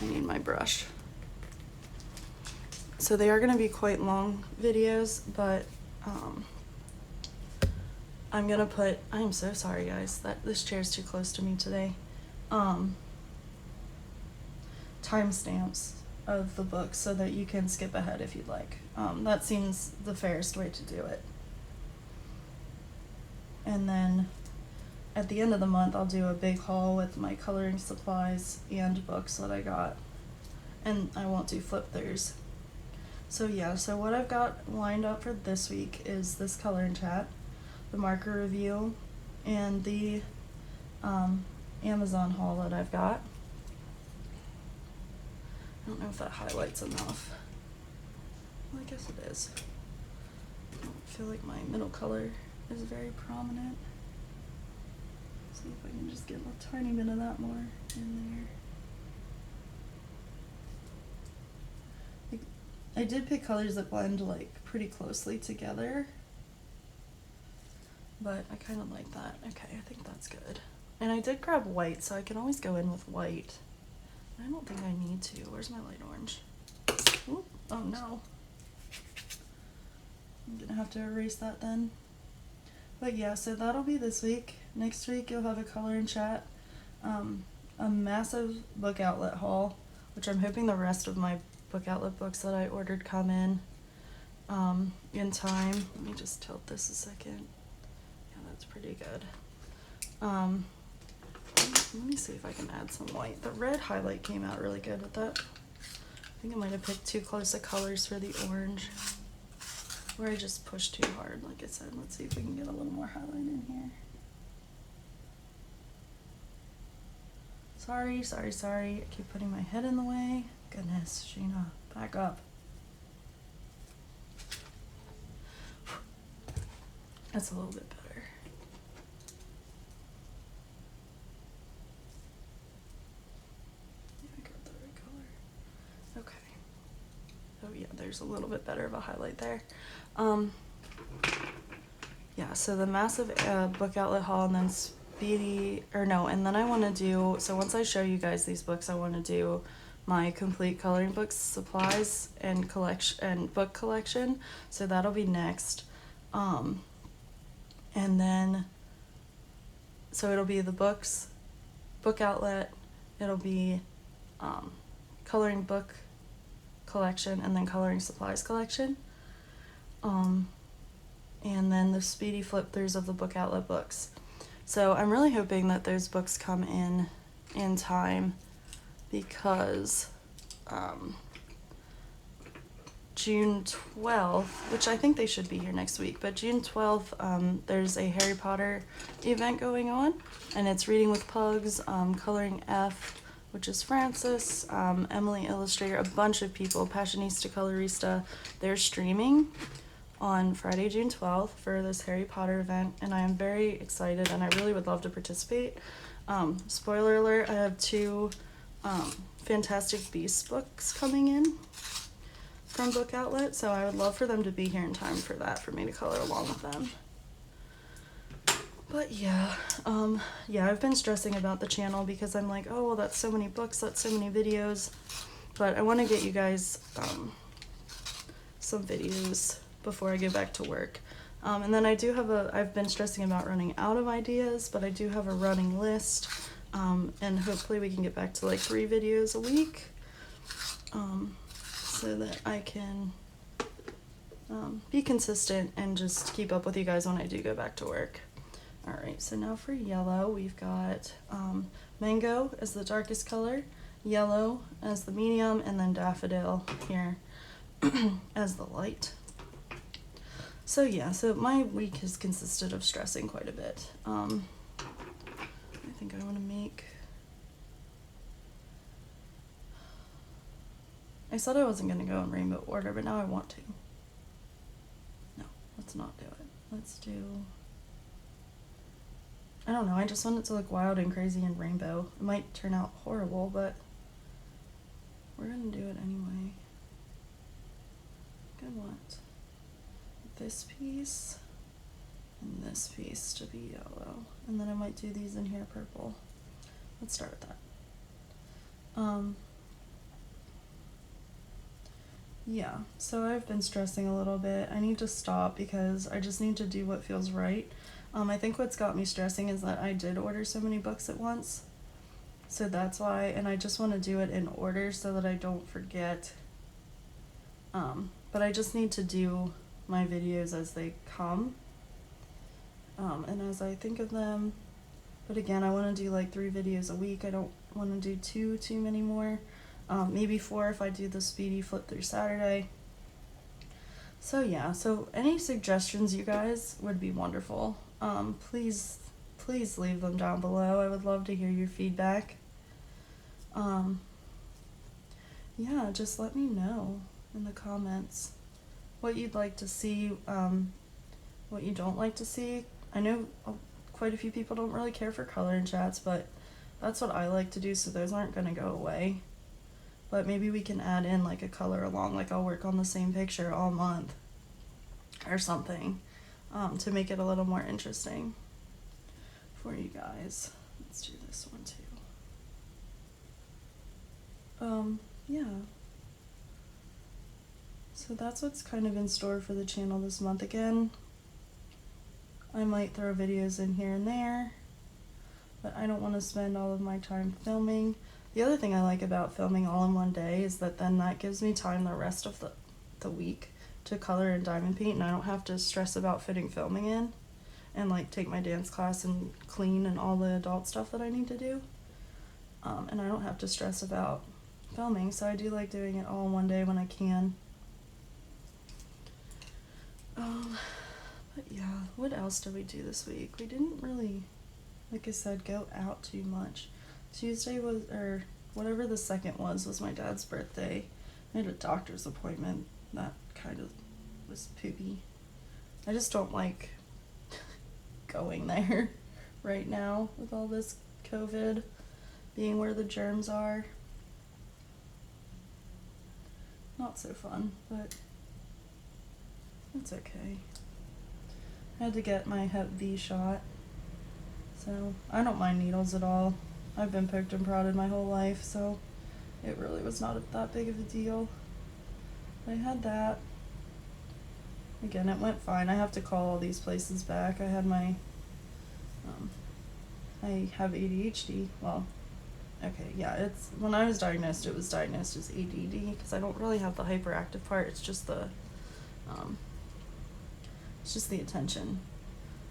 need my brush. So they are going to be quite long videos, but I'm going to put, I am so sorry guys, that this chair's too close to me today. Timestamps of the book so that you can skip ahead if you'd like. That seems the fairest way to do it. And then at the end of the month, I'll do a big haul with my coloring supplies and books that I got. And I won't do flip throughs. So yeah, so what I've got lined up for this week is this color and chat, the marker review, and the Amazon haul that I've got. I don't know if that highlights enough. Well, I guess it is. I don't feel like my middle color is very prominent. See if I can just get a tiny bit of that more in there. I did pick colors that blend like pretty closely together, but I kind of like that. Okay, I think that's good. And I did grab white, so I can always go in with white. I don't think I need to. Where's my light orange? Ooh, oh no. I'm gonna have to erase that then. But yeah, so that'll be this week. Next week you'll have a color and chat, a massive book outlet haul, which I'm hoping the rest of my book outlet books that I ordered come in time. Let me just tilt this a second. Yeah, that's pretty good. Let me see if I can add some white. The red highlight came out really good with that. I think I might have picked too close of colors for the orange, or I just pushed too hard, like I said. Let's see if we can get a little more highlight in here. Sorry. I keep putting my head in the way. Goodness, Sheena, back up. That's a little bit better. Yeah, I got the right color. Okay. Oh yeah, there's a little bit better of a highlight there. Yeah, so the massive book outlet haul, and then and then I want to do, so once I show you guys these books, I want to do my complete coloring books, supplies, and book collection. So that'll be next. And then, so it'll be the books, book outlet, it'll be coloring book collection, and then coloring supplies collection. And then the speedy flip throughs of the book outlet books. So I'm really hoping that those books come in time, because June 12th, which I think they should be here next week, but June 12th, there's a Harry Potter event going on, and it's Reading with Pugs, Coloring F, which is Francis, Emily Illustrator, a bunch of people, Passionista Colorista. They're streaming on Friday, June 12th for this Harry Potter event, and I am very excited, and I really would love to participate. Spoiler alert, I have 2 Fantastic Beasts books coming in from Book Outlet, so I would love for them to be here in time for that, for me to color along with them. But yeah, I've been stressing about the channel because I'm like, oh, well, that's so many books, that's so many videos, but I want to get you guys some videos before I get back to work. And then I do have I've been stressing about running out of ideas, but I do have a running list, and hopefully we can get back to like 3 videos a week, so that I can be consistent and just keep up with you guys when I do go back to work. Alright, so now for yellow, we've got mango as the darkest color, yellow as the medium, and then daffodil here as the light. So yeah, so my week has consisted of stressing quite a bit. I think I want to make... I said I wasn't going to go in rainbow order, but now I want to. No, let's not do it. Let's do... I don't know, I just want it to look wild and crazy and rainbow. It might turn out horrible, but we're going to do it anyway. I want this piece and this piece to be yellow, and then I might do these in here purple. Let's start with that. Yeah, so I've been stressing a little bit. I need to stop because I just need to do what feels right. I think what's got me stressing is that I did order so many books at once, so that's why, and I just want to do it in order so that I don't forget. But I just need to do my videos as they come, and as I think of them. But again, I want to do like 3 videos a week. I don't want to do too many more. Maybe 4 if I do the speedy flip through Saturday. So yeah, so any suggestions, you guys, would be wonderful. Please leave them down below. I would love to hear your feedback. Yeah, just let me know in the comments what you'd like to see, what you don't like to see. I know quite a few people don't really care for color in chats, but that's what I like to do, so those aren't going to go away. But maybe we can add in like a color along, like I'll work on the same picture all month or something, to make it a little more interesting for you guys. Let's do this one too. Yeah. So that's what's kind of in store for the channel this month. Again, I might throw videos in here and there, but I don't want to spend all of my time filming. The other thing I like about filming all in one day is that then that gives me time the rest of the week to color and diamond paint, and I don't have to stress about fitting filming in and like take my dance class and clean and all the adult stuff that I need to do. And I don't have to stress about filming, so I do like doing it all in one day when I can. But yeah, what else did we do this week? We didn't really, like I said, go out too much. Tuesday was, or whatever the 2nd was my dad's birthday. I had a doctor's appointment. That kind of was poopy. I just don't like going there right now with all this COVID being where the germs are. Not so fun, but it's okay. I had to get my Hep B shot, so I don't mind needles at all. I've been poked and prodded my whole life, so it really was not that big of a deal. I had that. Again, it went fine. I have to call all these places back. I had my, I have ADHD. Well, okay, yeah, it's, when I was diagnosed, it was diagnosed as ADD, because I don't really have the hyperactive part. It's just the attention.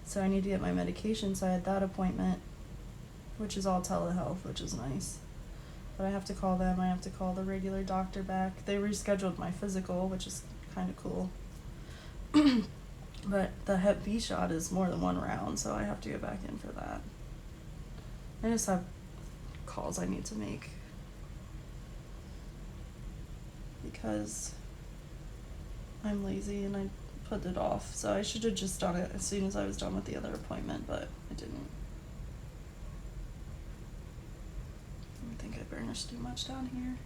So I need to get my medication, so I had that appointment, which is all telehealth, which is nice. But I have to call them, I have to call the regular doctor back. They rescheduled my physical, which is kind of cool. But the Hep B shot is more than 1 round, so I have to go back in for that. I just have calls I need to make because I'm lazy and I put it off. So I should have just done it as soon as I was done with the other appointment, but I didn't. I think I burnished too much down here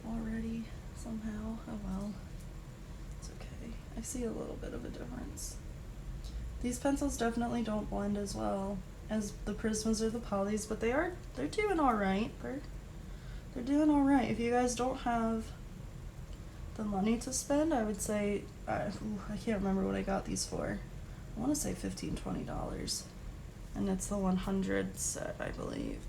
already somehow. Oh well. It's okay. I see a little bit of a difference. These pencils definitely don't blend as well as the Prismas or the Polys, but they're doing alright. They're doing alright. If you guys don't have the money to spend, I would say, I can't remember what I got these for. I want to say $15-20, and it's the 100 set, I believe.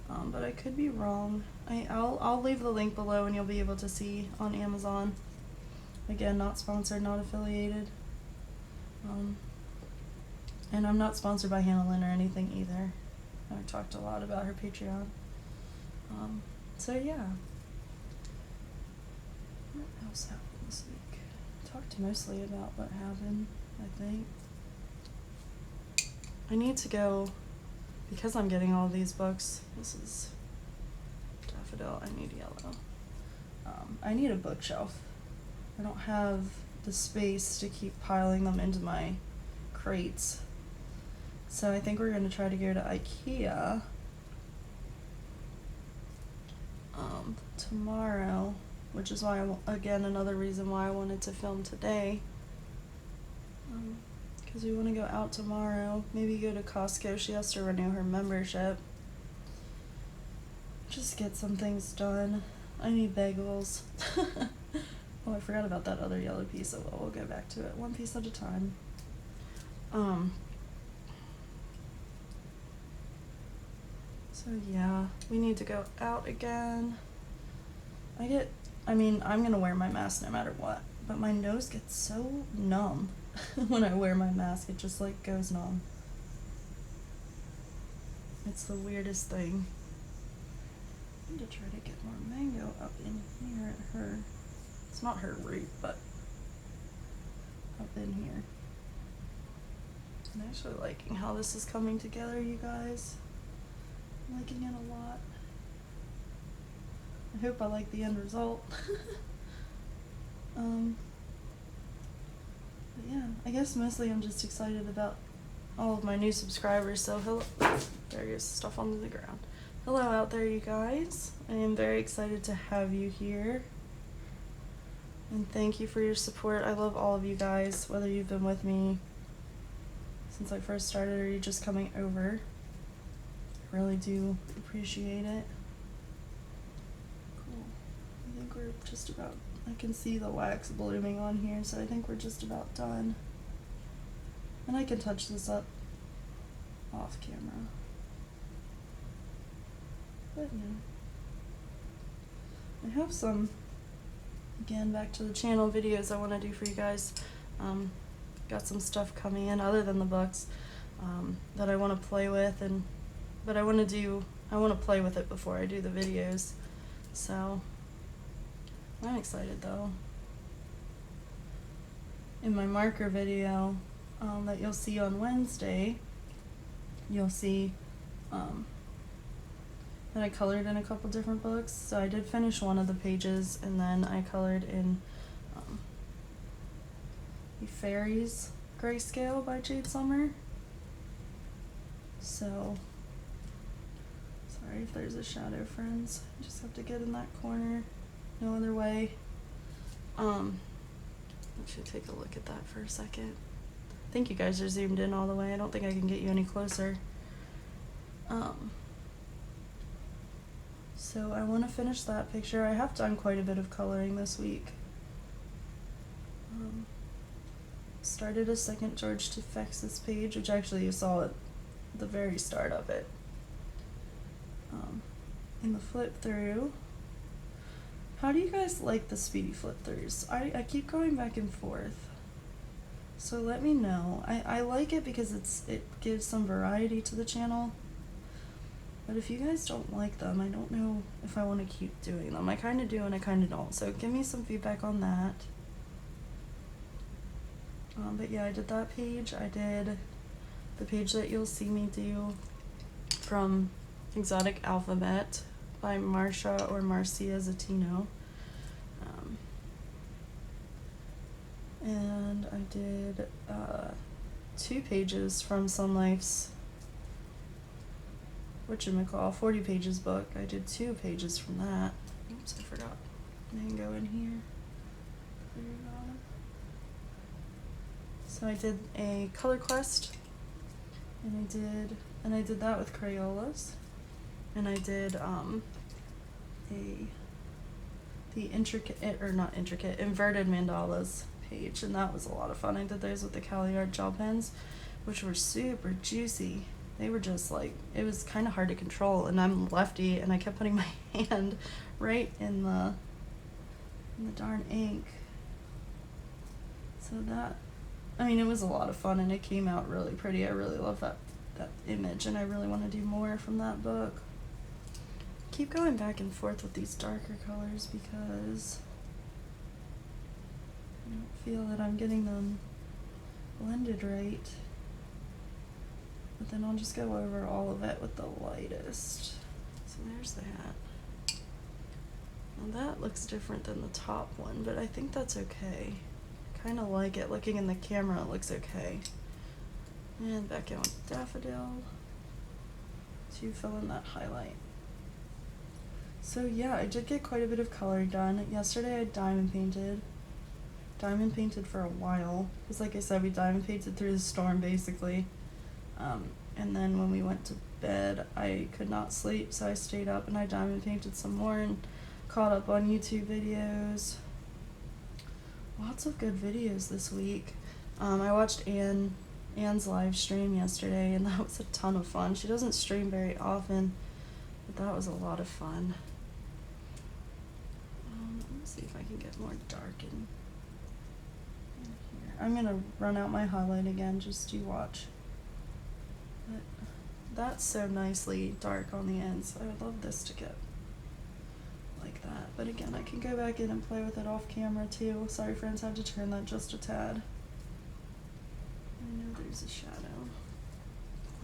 But I could be wrong. I'll leave the link below, and you'll be able to see on Amazon. Again, not sponsored, not affiliated. And I'm not sponsored by Hannah Lynn or anything either. I talked a lot about her Patreon. So yeah. What else happened this week? Talked mostly about what happened, I think. I need to go, because I'm getting all these books. This is Daffodil, I need yellow. I need a bookshelf. I don't have the space to keep piling them into my crates. So I think we're going to try to go to IKEA tomorrow, which is why, again, another reason why I wanted to film today. Because we want to go out tomorrow. Maybe go to Costco. She has to renew her membership. Just get some things done. I need bagels. Oh, I forgot about that other yellow piece. Oh well, we'll go back to it one piece at a time. So yeah, we need to go out again. I'm gonna wear my mask no matter what, but my nose gets so numb when I wear my mask. It just like goes numb. It's the weirdest thing. I need to try to get more mango up in here at her. It's not her root, but up in here. I'm actually liking how this is coming together, you guys. I'm liking it a lot. I hope I like the end result. But yeah, I guess mostly I'm just excited about all of my new subscribers. So hello, there goes stuff onto the ground. Hello out there, you guys. I am very excited to have you here. And thank you for your support. I love all of you guys, whether you've been with me since I first started or you're just coming over. I really do appreciate it. Cool. I think we're just about, I can see the wax blooming on here, so I think we're just about done. And I can touch this up off camera. But yeah. I have some, again, back to the channel videos I want to do for you guys. Got some stuff coming in other than the books that I want to play with, but I want to play with it before I do the videos. So I'm excited though. In my marker video that you'll see on Wednesday, you'll see that I colored in a couple different books. So I did finish one of the pages, and then I colored in the Fairies Grayscale by Jade Summer. So, sorry if there's a shadow, friends. I just have to get in that corner. No other way. I should take a look at that for a second. I think you guys are zoomed in all the way. I don't think I can get you any closer. So I want to finish that picture. I have done quite a bit of coloring this week. Started a second George Tefexis page, which actually you saw at the very start of it. In the flip through. How do you guys like the speedy flip throughs? I keep going back and forth. So let me know. I like it because it gives some variety to the channel. But if you guys don't like them, I don't know if I want to keep doing them. I kind of do and I kind of don't. So give me some feedback on that. But yeah, I did that page. I did the page that you'll see me do from Exotic Alphabet by Marcia or Marcia Zatino. And I did 2 pages from Sun Life's whatchamacall, 40 pages book. I did 2 pages from that. Oops, I forgot. I can go in here. So I did a color quest, and I did that with Crayolas, and I did inverted mandalas page, and that was a lot of fun. I did those with the Cali Art gel pens, which were super juicy. They were just like, it was kind of hard to control, and I'm lefty, and I kept putting my hand right in the darn ink. So that, I mean, it was a lot of fun, and it came out really pretty. I really love that image, and I really want to do more from that book. Keep going back and forth with these darker colors because I don't feel that I'm getting them blended right. But then I'll just go over all of it with the lightest. So there's that. Now that looks different than the top one, but I think that's okay. Kind of like it. Looking in the camera, it looks okay. And back in with Daffodil to fill in that highlight. So yeah, I did get quite a bit of color done. Yesterday I diamond painted for a while, because like I said, we diamond painted through the storm basically. And then when we went to bed, I could not sleep, so I stayed up and I diamond painted some more and caught up on YouTube videos. Lots of good videos this week. I watched Anne's live stream yesterday, and that was a ton of fun. She doesn't stream very often, but that was a lot of fun. Let me see if I can get more dark in here. I'm gonna run out my highlight again, just you watch. But that's so nicely dark on the ends. I would love this to get like that. But again, I can go back in and play with it off camera too. Sorry friends, I had to turn that just a tad. I know there's a shadow.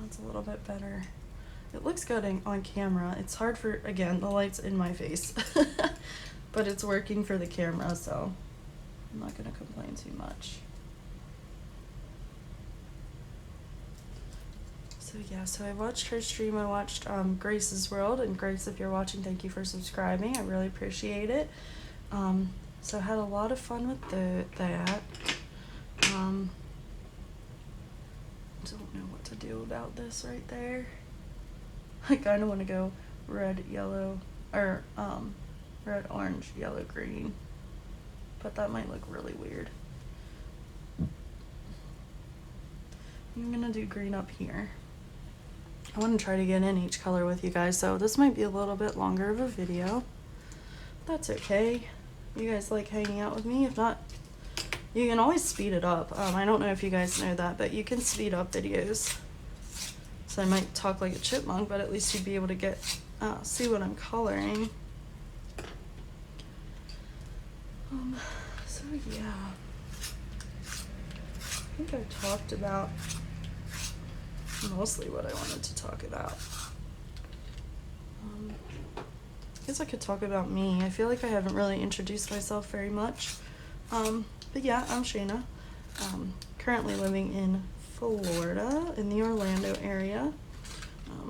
That's a little bit better. It looks good on camera. It's hard for, again, the light's in my face. But it's working for the camera, so I'm not gonna complain too much. So yeah, so I watched her stream. I watched Grace's World, and Grace, if you're watching, thank you for subscribing. I really appreciate it. So I had a lot of fun with that. Don't know what to do about this right there. I kind of want to go red, yellow, or red, orange, yellow, green, but that might look really weird. I'm gonna do green up here. I want to try to get in each color with you guys, so this might be a little bit longer of a video. That's okay. You guys like hanging out with me? If not, you can always speed it up. I don't know if you guys know that, but you can speed up videos. So I might talk like a chipmunk, but at least you'd be able to get see what I'm coloring. So yeah, I think I've talked about mostly what I wanted to talk about. I guess I could talk about me. I feel like I haven't really introduced myself very much. But yeah, I'm Shayna. Currently living in Florida, in the Orlando area.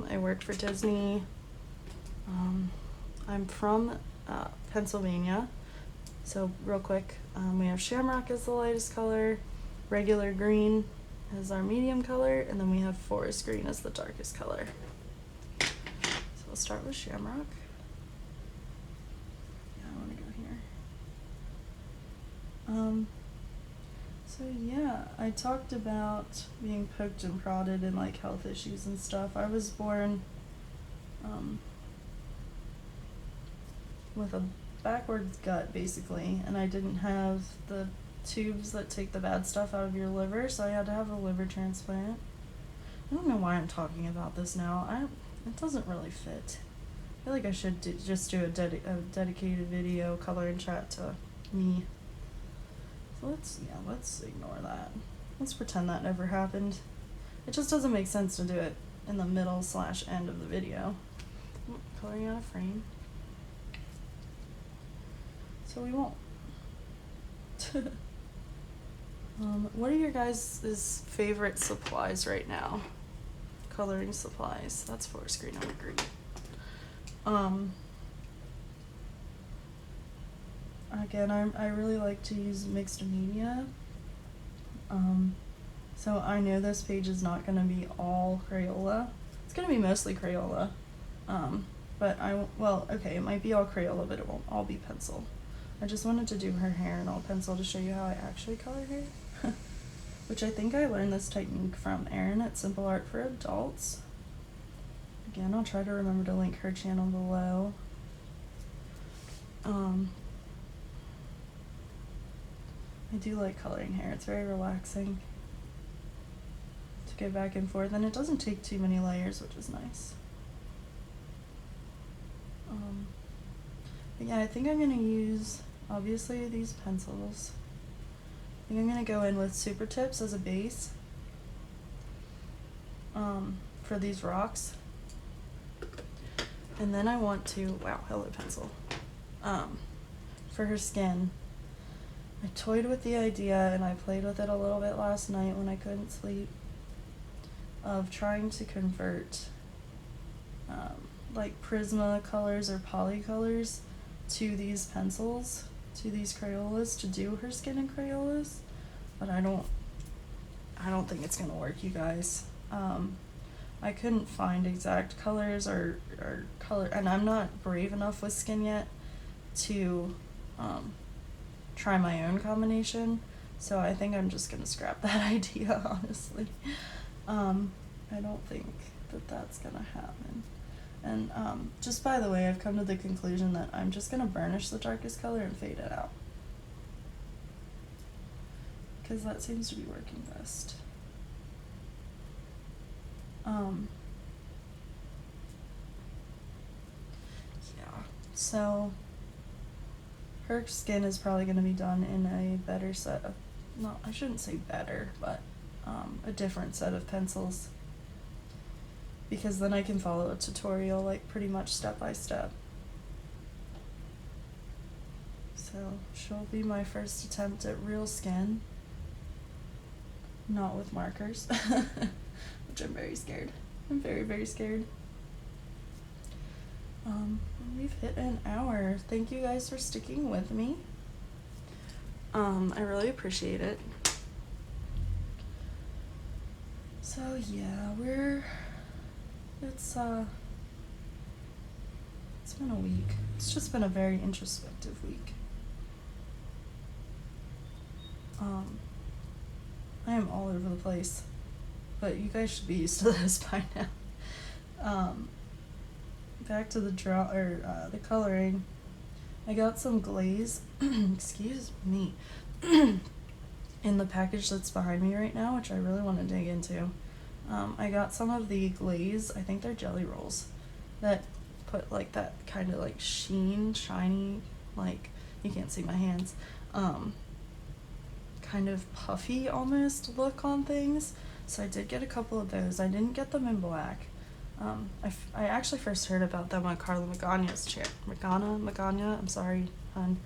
I worked for Disney. I'm from Pennsylvania. So real quick, we have Shamrock as the lightest color, regular green as our medium color, and then we have forest green as the darkest color. So we'll start with Shamrock. Yeah, I want to go here. So yeah, I talked about being poked and prodded and like health issues and stuff. I was born with a backwards gut basically, and I didn't have the tubes that take the bad stuff out of your liver, so I had to have a liver transplant. I don't know why I'm talking about this now. It doesn't really fit. I feel like I should just do a dedicated video, color and chat to me. So let's ignore that. Let's pretend that never happened. It just doesn't make sense to do it in the middle / end of the video. Coloring out a frame. So we won't. What are your guys' favorite supplies right now? Coloring supplies. That's forest green, I agree. Again, I really like to use mixed media. So I know this page is not going to be all Crayola. It's going to be mostly Crayola. But okay, it might be all Crayola, but it won't all be pencil. I just wanted to do her hair in all pencil to show you how I actually color hair. Which I think I learned this technique from Erin at Simple Art for Adults. Again, I'll try to remember to link her channel below. I do like coloring hair. It's very relaxing to go back and forth, and it doesn't take too many layers, which is nice. But yeah, I think I'm going to use, obviously, these pencils. I think I'm going to go in with Super Tips as a base for these rocks. And then I want to, wow, hello pencil, for her skin. I toyed with the idea, and I played with it a little bit last night when I couldn't sleep, of trying to convert like Prisma colors or Polycolors to these pencils, to these Crayolas, to do her skin in Crayolas. But I don't think it's gonna work, you guys. I couldn't find exact colors or color, and I'm not brave enough with skin yet to try my own combination, so I think I'm just gonna scrap that idea, honestly. I don't think that that's gonna happen. And just by the way, I've come to the conclusion that I'm just gonna burnish the darkest color and fade it out, because that seems to be working best. Yeah, so her skin is probably going to be done in a better set of, no, I shouldn't say better, but a different set of pencils, because then I can follow a tutorial like pretty much step by step. So she'll be my first attempt at real skin, not with markers, which I'm very scared. I'm very, very scared. We've hit an hour. Thank you guys for sticking with me. I really appreciate it. So yeah, it's been a week. It's just been a very introspective week. I am all over the place, but you guys should be used to this by now. Back to the the coloring. I got some glaze, excuse me, in the package that's behind me right now, which I really want to dig into. I got some of the glaze, I think they're jelly rolls, that put like that kind of like shiny, like, you can't see my hands, kind of puffy almost look on things. So I did get a couple of those. I didn't get them in black. I actually first heard about them on Carla Magana's channel. Magana, I'm sorry, hon.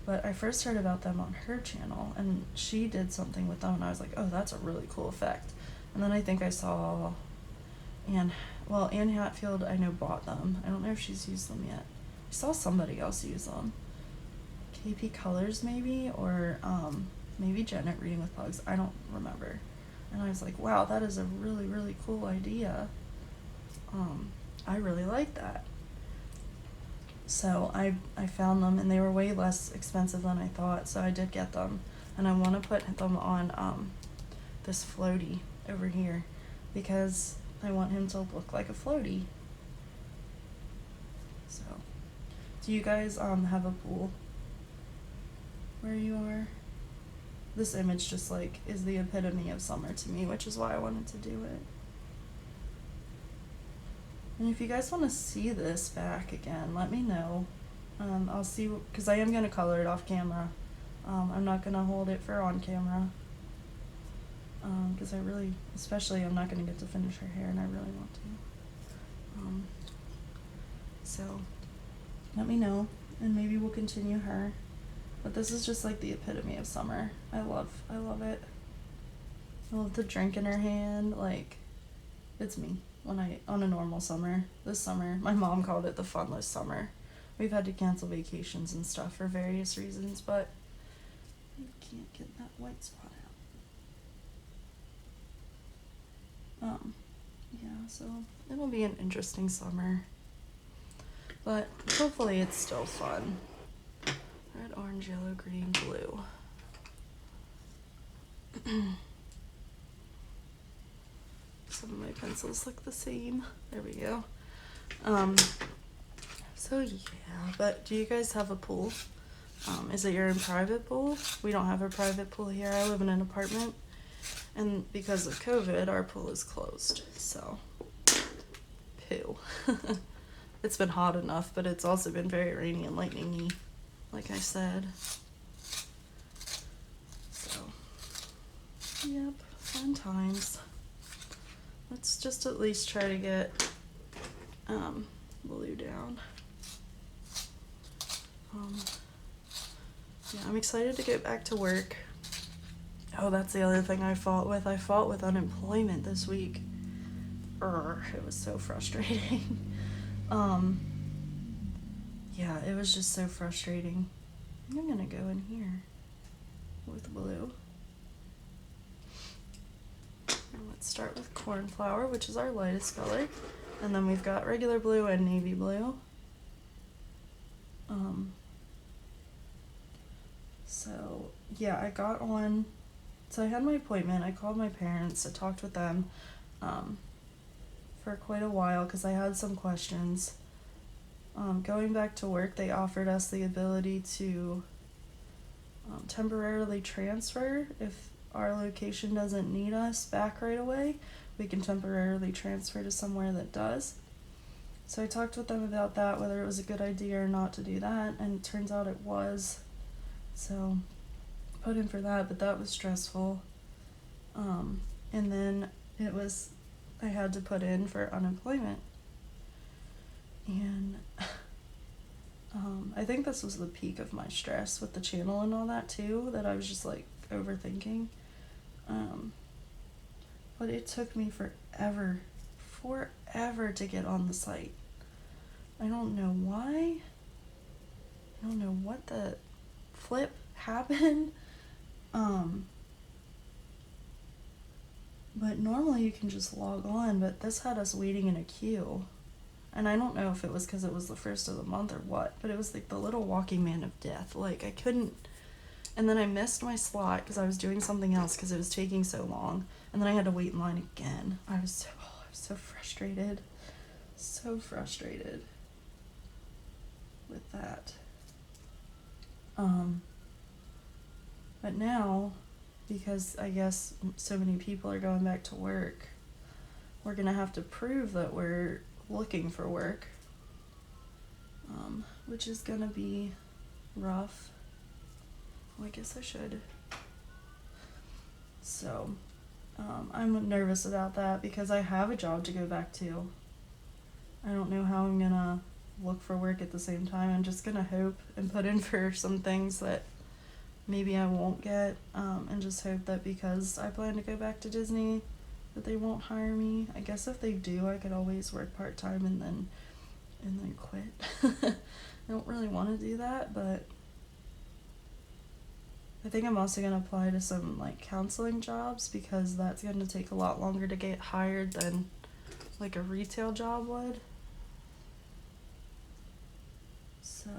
But I first heard about them on her channel, and she did something with them, and I was like, oh, that's a really cool effect. And then I think I saw Anne Hatfield, I know, bought them. I don't know if she's used them yet. I saw somebody else use them. KP Colors maybe, or maybe Janet Reading with Pugs. I don't remember. And I was like, wow, that is a really, really cool idea. I really like that. So I found them, and they were way less expensive than I thought, so I did get them. And I want to put them on this floaty over here, because I want him to look like a floaty. So, do you guys have a pool where you are? This image just like is the epitome of summer to me, which is why I wanted to do it. And if you guys want to see this back again, let me know. I'll see, because I am going to color it off camera. I'm not going to hold it for on camera, because especially I'm not going to get to finish her hair, and I really want to. So let me know, and maybe we'll continue her. But this is just like the epitome of summer. I love it. I love the drink in her hand. Like, it's me on a normal summer. This summer, my mom called it the funless summer. We've had to cancel vacations and stuff for various reasons, but you can't get that white spot out. Yeah, so it'll be an interesting summer. But hopefully it's still fun. Red, orange, yellow, green, blue. Some of my pencils look the same. There we go. So yeah, but do you guys have a pool? Is it your own private pool? We don't have a private pool here. I live in an apartment, and because of COVID, our pool is closed. So, poo. It's been hot enough, but it's also been very rainy and lightning-y, like I said. So, yep, fun times. Let's just at least try to get blue down. Yeah, I'm excited to get back to work. Oh, that's the other thing I fought with. I fought with unemployment this week. It was so frustrating. Yeah, it was just so frustrating. I'm gonna go in here with blue. And let's start with cornflower, which is our lightest color. And then we've got regular blue and navy blue. So yeah, I got on, so I had my appointment, I called my parents, I talked with them for quite a while because I had some questions. Going back to work, they offered us the ability to temporarily transfer. If our location doesn't need us back right away, we can temporarily transfer to somewhere that does. So I talked with them about that, whether it was a good idea or not to do that, and it turns out it was. So put in for that, but that was stressful. And then I had to put in for unemployment. And I think this was the peak of my stress with the channel and all that too, that I was just like overthinking. But it took me forever to get on the site. I don't know why. I don't know what the flip happened. But normally you can just log on, but this had us waiting in a queue. And I don't know if it was because it was the first of the month or what, but it was like the little walking man of death. Like, I couldn't, and then I missed my slot because I was doing something else because it was taking so long, and then I had to wait in line again. I was so frustrated. So frustrated with that. But now, because I guess so many people are going back to work, we're gonna have to prove that we're looking for work, which is gonna be rough. Well, I guess I should. So, I'm nervous about that because I have a job to go back to. I don't know how I'm gonna look for work at the same time. I'm just gonna hope and put in for some things that maybe I won't get, and just hope that because I plan to go back to Disney that they won't hire me. I guess if they do, I could always work part-time and then quit. I don't really want to do that, but I think I'm also going to apply to some like counseling jobs because that's going to take a lot longer to get hired than like a retail job would. So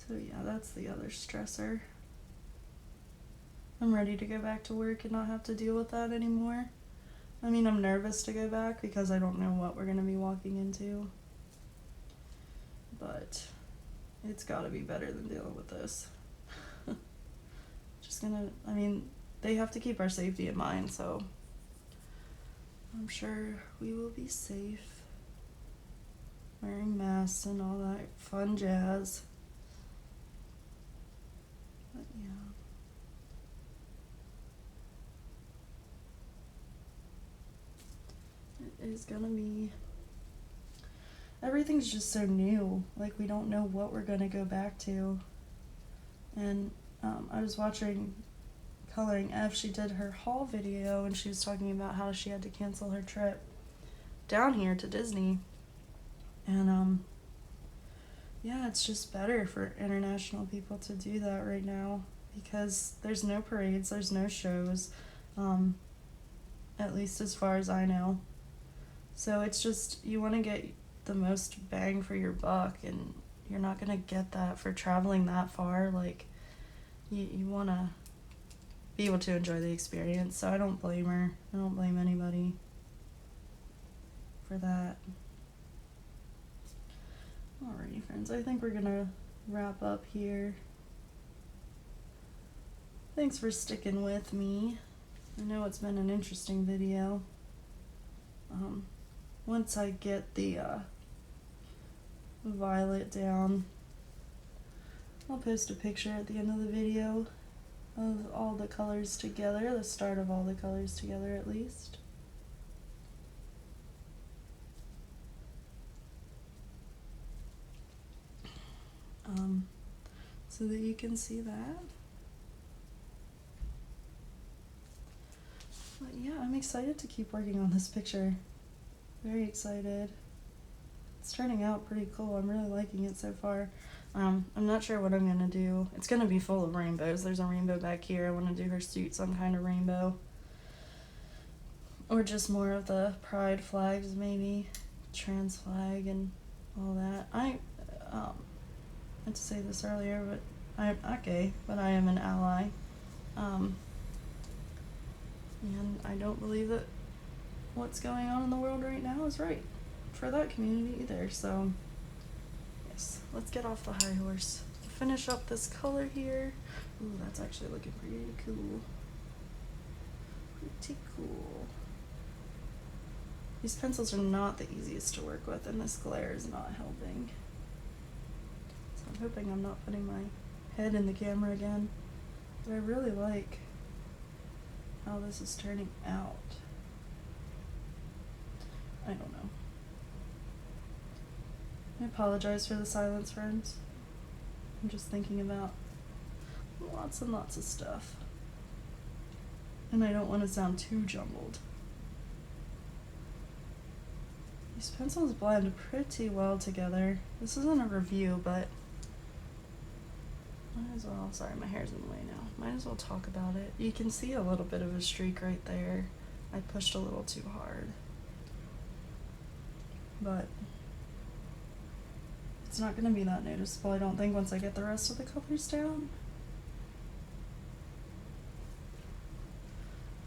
yeah, that's the other stressor. I'm ready to go back to work and not have to deal with that anymore. I mean, I'm nervous to go back because I don't know what we're going to be walking into. But it's got to be better than dealing with this. They have to keep our safety in mind, so I'm sure we will be safe. Wearing masks and all that fun jazz. But yeah. It is gonna be everything's just so new. Like, we don't know what we're going to go back to. And I was watching Coloring F. She did her haul video, and she was talking about how she had to cancel her trip down here to Disney. And yeah, it's just better for international people to do that right now, because there's no parades, there's no shows, at least as far as I know. So it's just, you want to get the most bang for your buck, and you're not going to get that for traveling that far. Like, you want to be able to enjoy the experience. So I don't blame her. I don't blame anybody for that. Alrighty, friends, I think we're gonna wrap up here. Thanks for sticking with me. I know it's been an interesting video. Once I get the violet down, I'll post a picture at the end of the video of all the colors together, the start of all the colors together at least. So that you can see that. But yeah, I'm excited to keep working on this picture. Very excited. It's turning out pretty cool. I'm really liking it so far. I'm not sure what I'm gonna do. It's gonna be full of rainbows. There's a rainbow back here. I want to do her suit some kind of rainbow. Or just more of the pride flags, maybe. Trans flag and all that. I meant to say this earlier, but I'm not gay, but I am an ally. And I don't believe that what's going on in the world right now is right for that community either. So yes, let's get off the high horse. Finish up this color here. Ooh, that's actually looking pretty cool. Pretty cool. These pencils are not the easiest to work with, and this glare is not helping. So I'm hoping I'm not putting my head in the camera again. But I really like how this is turning out. I don't know. I apologize for the silence, friends. I'm just thinking about lots and lots of stuff. And I don't want to sound too jumbled. These pencils blend pretty well together. This isn't a review, but might as well, sorry, my hair's in the way now. Might as well talk about it. You can see a little bit of a streak right there. I pushed a little too hard. But it's not going to be that noticeable, I don't think, once I get the rest of the colors down.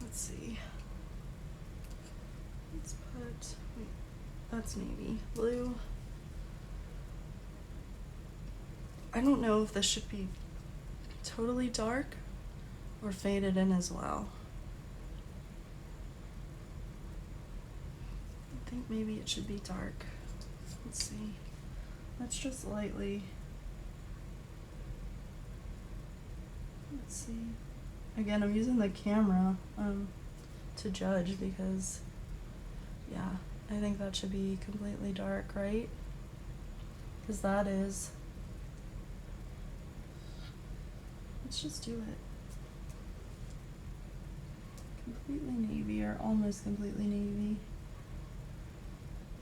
Let's see. Let's put, wait, that's navy. Blue. I don't know if this should be totally dark or faded in as well. I think maybe it should be dark. Let's see. Let's just lightly. Let's see. Again, I'm using the camera to judge because, yeah, I think that should be completely dark, right? Because that is. Let's just do it. Completely navy, or almost completely navy.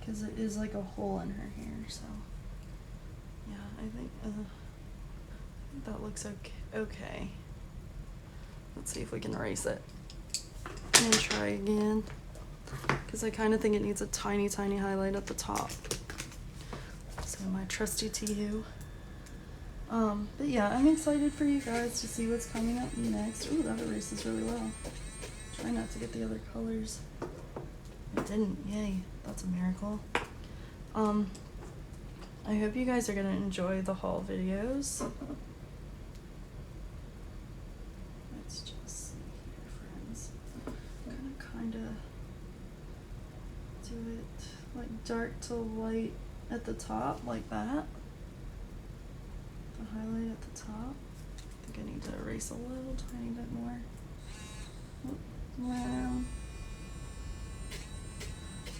Because it is like a hole in her hair, so. Yeah, I think that looks okay. Let's see if we can erase it. And try again. Because I kind of think it needs a tiny, tiny highlight at the top. So my trusty TU. But yeah, I'm excited for you guys to see what's coming up next. Ooh, that erases really well. Try not to get the other colors. It didn't, yay, that's a miracle. I hope you guys are gonna enjoy the haul videos. Let's just see here, friends. I'm gonna kinda do it like dark to light at the top, like that. The highlight at the top. I think I need to erase a little tiny bit more. Wow.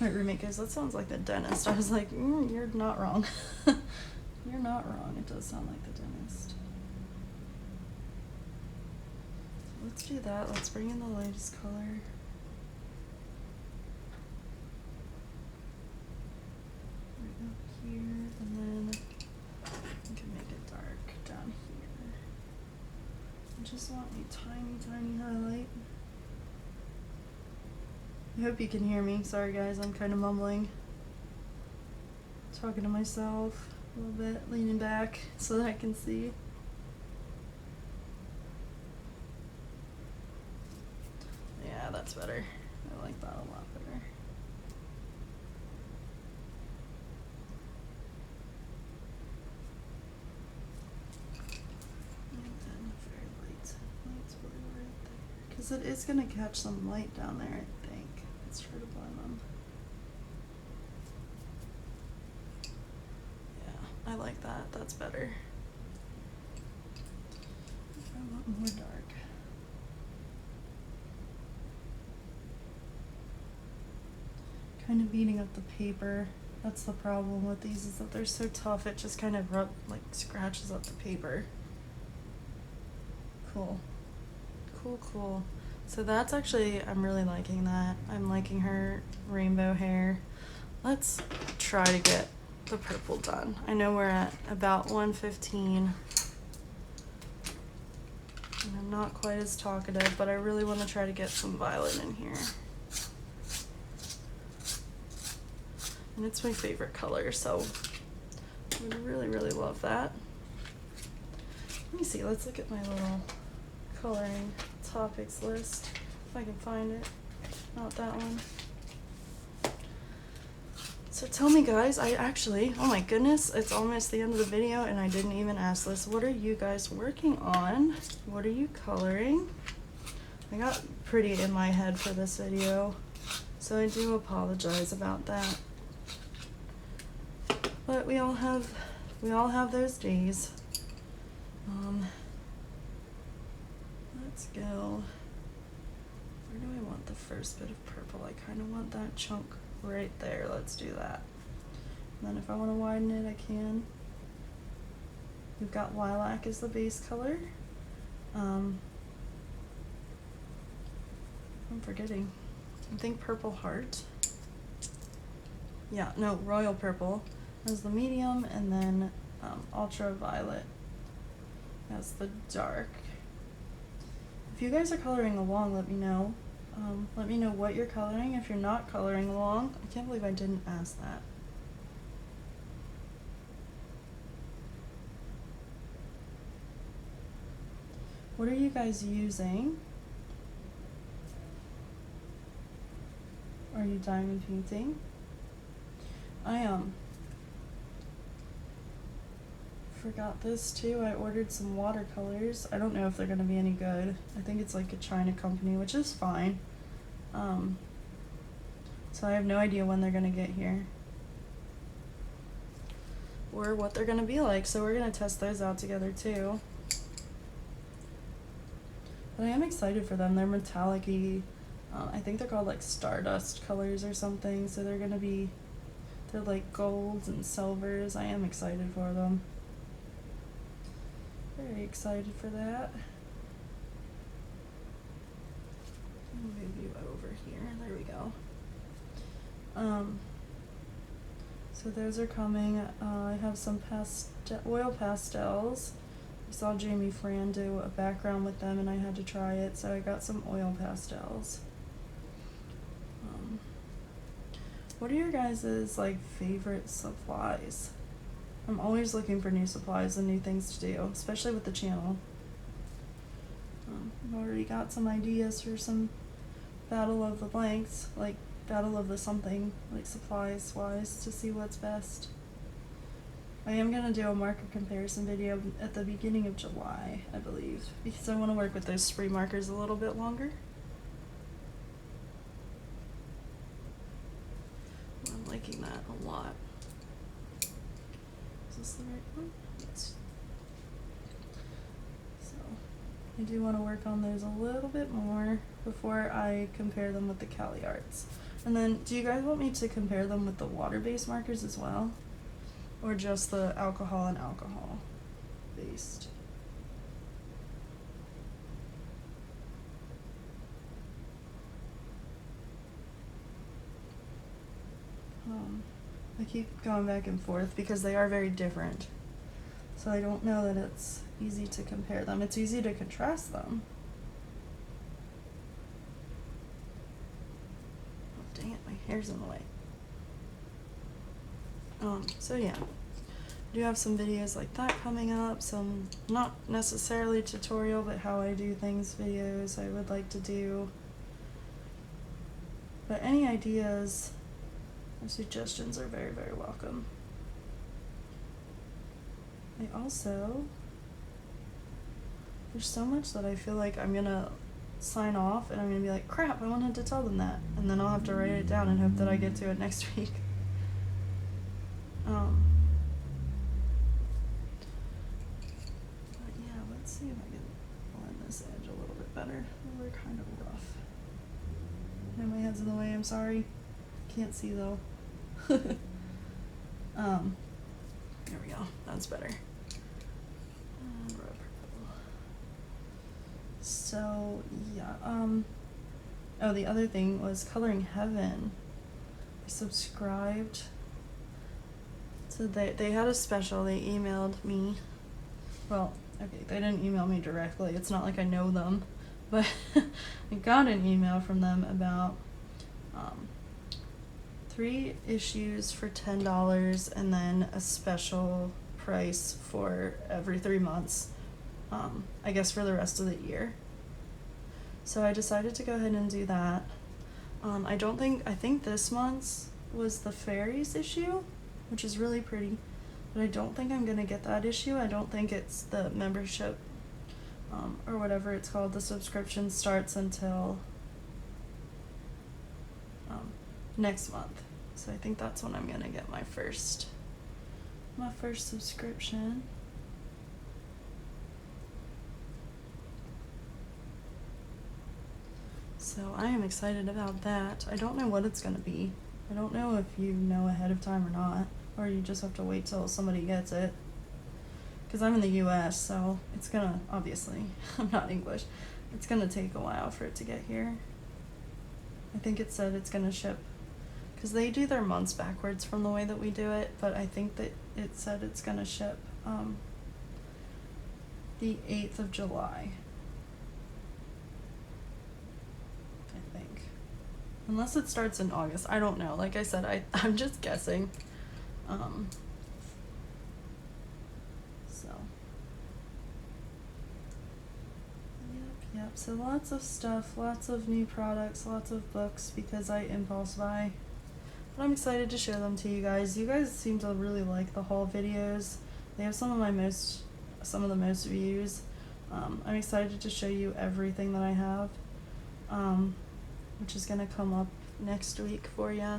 My roommate goes, that sounds like the dentist. I was like, you're not wrong. You're not wrong. It does sound like the dentist. Let's do that. Let's bring in the lightest color. Right up here, and then we can make it dark down here. I just want a tiny, tiny highlight. I hope you can hear me. Sorry guys, I'm kind of mumbling. Talking to myself a little bit, leaning back so that I can see. Yeah, that's better. I like that a lot better. And then very light blue right there. Because it is going to catch some light down there, I think. Let's try to blend them. Yeah, I like that. That's better. I want more dark. Kind of beating up the paper. That's the problem with these, is that they're so tough, it just kind of scratches up the paper. Cool. Cool. So that's actually, I'm really liking that. I'm liking her rainbow hair. Let's try to get the purple done. I know we're at about 1:15. And I'm not quite as talkative, but I really want to try to get some violet in here. And it's my favorite color, so I would really, really love that. Let me see, let's look at my little coloring topics list, if I can find it. Not that one. So tell me guys, oh my goodness, it's almost the end of the video and I didn't even ask this. What are you guys working on? What are you coloring? I got pretty in my head for this video, so I do apologize about that. But we all have those days. Let's go. Where do I want the first bit of purple? I kind of want that chunk right there. Let's do that. And then if I want to widen it, I can. We've got lilac as the base color. I'm forgetting. I think Purple Heart. Yeah, no, Royal Purple as the medium, and then Ultraviolet as the dark. If you guys are coloring along, let me know. Let me know what you're coloring. If you're not coloring along, I can't believe I didn't ask that. What are you guys using? Are you diamond painting? I forgot this too. I ordered some watercolors. I don't know if they're gonna be any good. I think it's like a China company, which is fine. So I have no idea when they're gonna get here or what they're gonna be like. So we're gonna test those out together too. But I am excited for them. They're metallic-y. I think they're called like Stardust colors or something. So they're like golds and silvers. I am excited for them. Very excited for that. I'll move you over here. There we go. So those are coming. I have some oil pastels. I saw Jamie Fran do a background with them and I had to try it, so I got some oil pastels. What are your guys' like favorite supplies? I'm always looking for new supplies and new things to do, especially with the channel. I've already got some ideas for some battle of the blanks, like battle of the something, like supplies wise, to see what's best. I am going to do a marker comparison video at the beginning of July, I believe, because I want to work with those spray markers a little bit longer. I'm liking that a lot. Is this the right one? Yes. So I do want to work on those a little bit more before I compare them with the Cali Arts. And then, do you guys want me to compare them with the water-based markers as well? Or just the alcohol and alcohol-based? I keep going back and forth because they are very different. So I don't know that it's easy to compare them. It's easy to contrast them. Oh, dang it, my hair's in the way. So yeah, I do have some videos like that coming up, some not necessarily tutorial, but how I do things videos I would like to do. But any ideas or suggestions are very, very welcome. There's so much that I feel like I'm gonna sign off and I'm gonna be like, crap, I wanted to tell them that. And then I'll have to write it down and hope that I get to it next week. But yeah, let's see if I can blend this edge a little bit better. We're kind of rough. No, my head's in the way, I'm sorry. Can't see though. There we go, that's better. So yeah, oh, the other thing was Coloring Heaven. I subscribed to they had a special. They emailed me. Well, okay, they didn't email me directly. It's not like I know them, but I got an email from them about 3 issues for $10 and then a special price for every 3 months. I guess for the rest of the year. So I decided to go ahead and do that. I think this month's was the fairies issue, which is really pretty, but I don't think I'm gonna get that issue. I don't think it's the membership, or whatever it's called, the subscription starts until next month. So I think that's when I'm gonna get my first subscription. So I am excited about that. I don't know what it's going to be. I don't know if you know ahead of time or not, or you just have to wait till somebody gets it. Because I'm in the US, so it's going to, obviously, I'm not English, it's going to take a while for it to get here. I think it said it's going to ship, because they do their months backwards from the way that we do it, but I think that it said it's going to ship the 8th of July. Unless it starts in August. I don't know. Like I said, I'm just guessing. So. Yep. So lots of stuff, lots of new products, lots of books because I impulse buy. But I'm excited to show them to you guys. You guys seem to really like the haul videos. They have some of the most views. I'm excited to show you everything that I have. Which is going to come up next week for you. I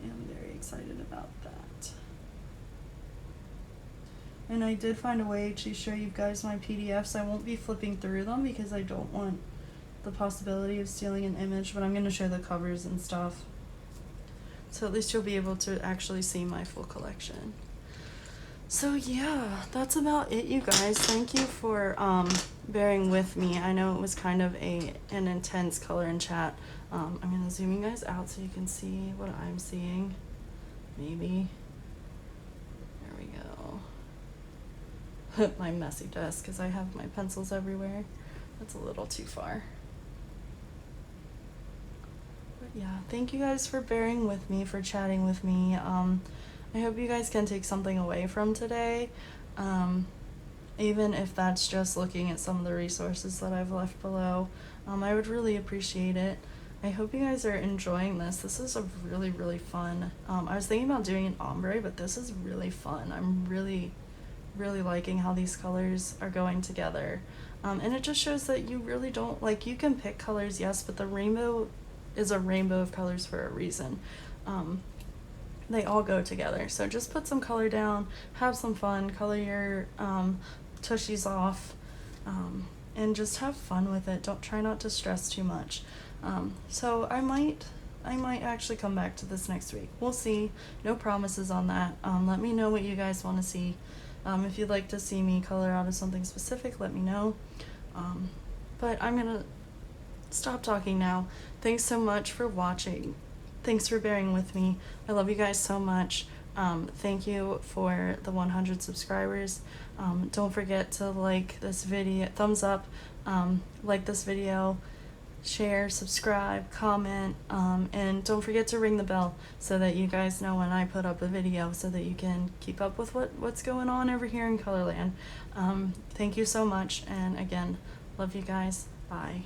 am very excited about that. And I did find a way to show you guys my PDFs. I won't be flipping through them because I don't want the possibility of stealing an image, but I'm going to show the covers and stuff. So at least you'll be able to actually see my full collection. So yeah, that's about it, you guys. Thank you for bearing with me. I know it was kind of an intense color and chat. I'm going to zoom you guys out so you can see what I'm seeing. Maybe. There we go. My messy desk because I have my pencils everywhere. That's a little too far. But yeah, thank you guys for bearing with me, for chatting with me. I hope you guys can take something away from today, even if that's just looking at some of the resources that I've left below. I would really appreciate it. I hope you guys are enjoying this. This is a really, really fun. I was thinking about doing an ombre, but this is really fun. I'm really, really liking how these colors are going together. And it just shows that you really don't, like, you can pick colors, yes, but the rainbow is a rainbow of colors for a reason. They all go together. So just put some color down, have some fun, color your tushies off, and just have fun with it. Don't try not to stress too much. So I might actually come back to this next week. We'll see. No promises on that. Let me know what you guys want to see. If you'd like to see me color out of something specific, let me know. But I'm gonna stop talking now. Thanks so much for watching. Thanks for bearing with me. I love you guys so much. Thank you for the 100 subscribers. Don't forget to like this video, thumbs up, like this video, share, subscribe, comment, and don't forget to ring the bell so that you guys know when I put up a video, so that you can keep up with what's going on over here in Colorland. Thank you so much, and again, love you guys. Bye.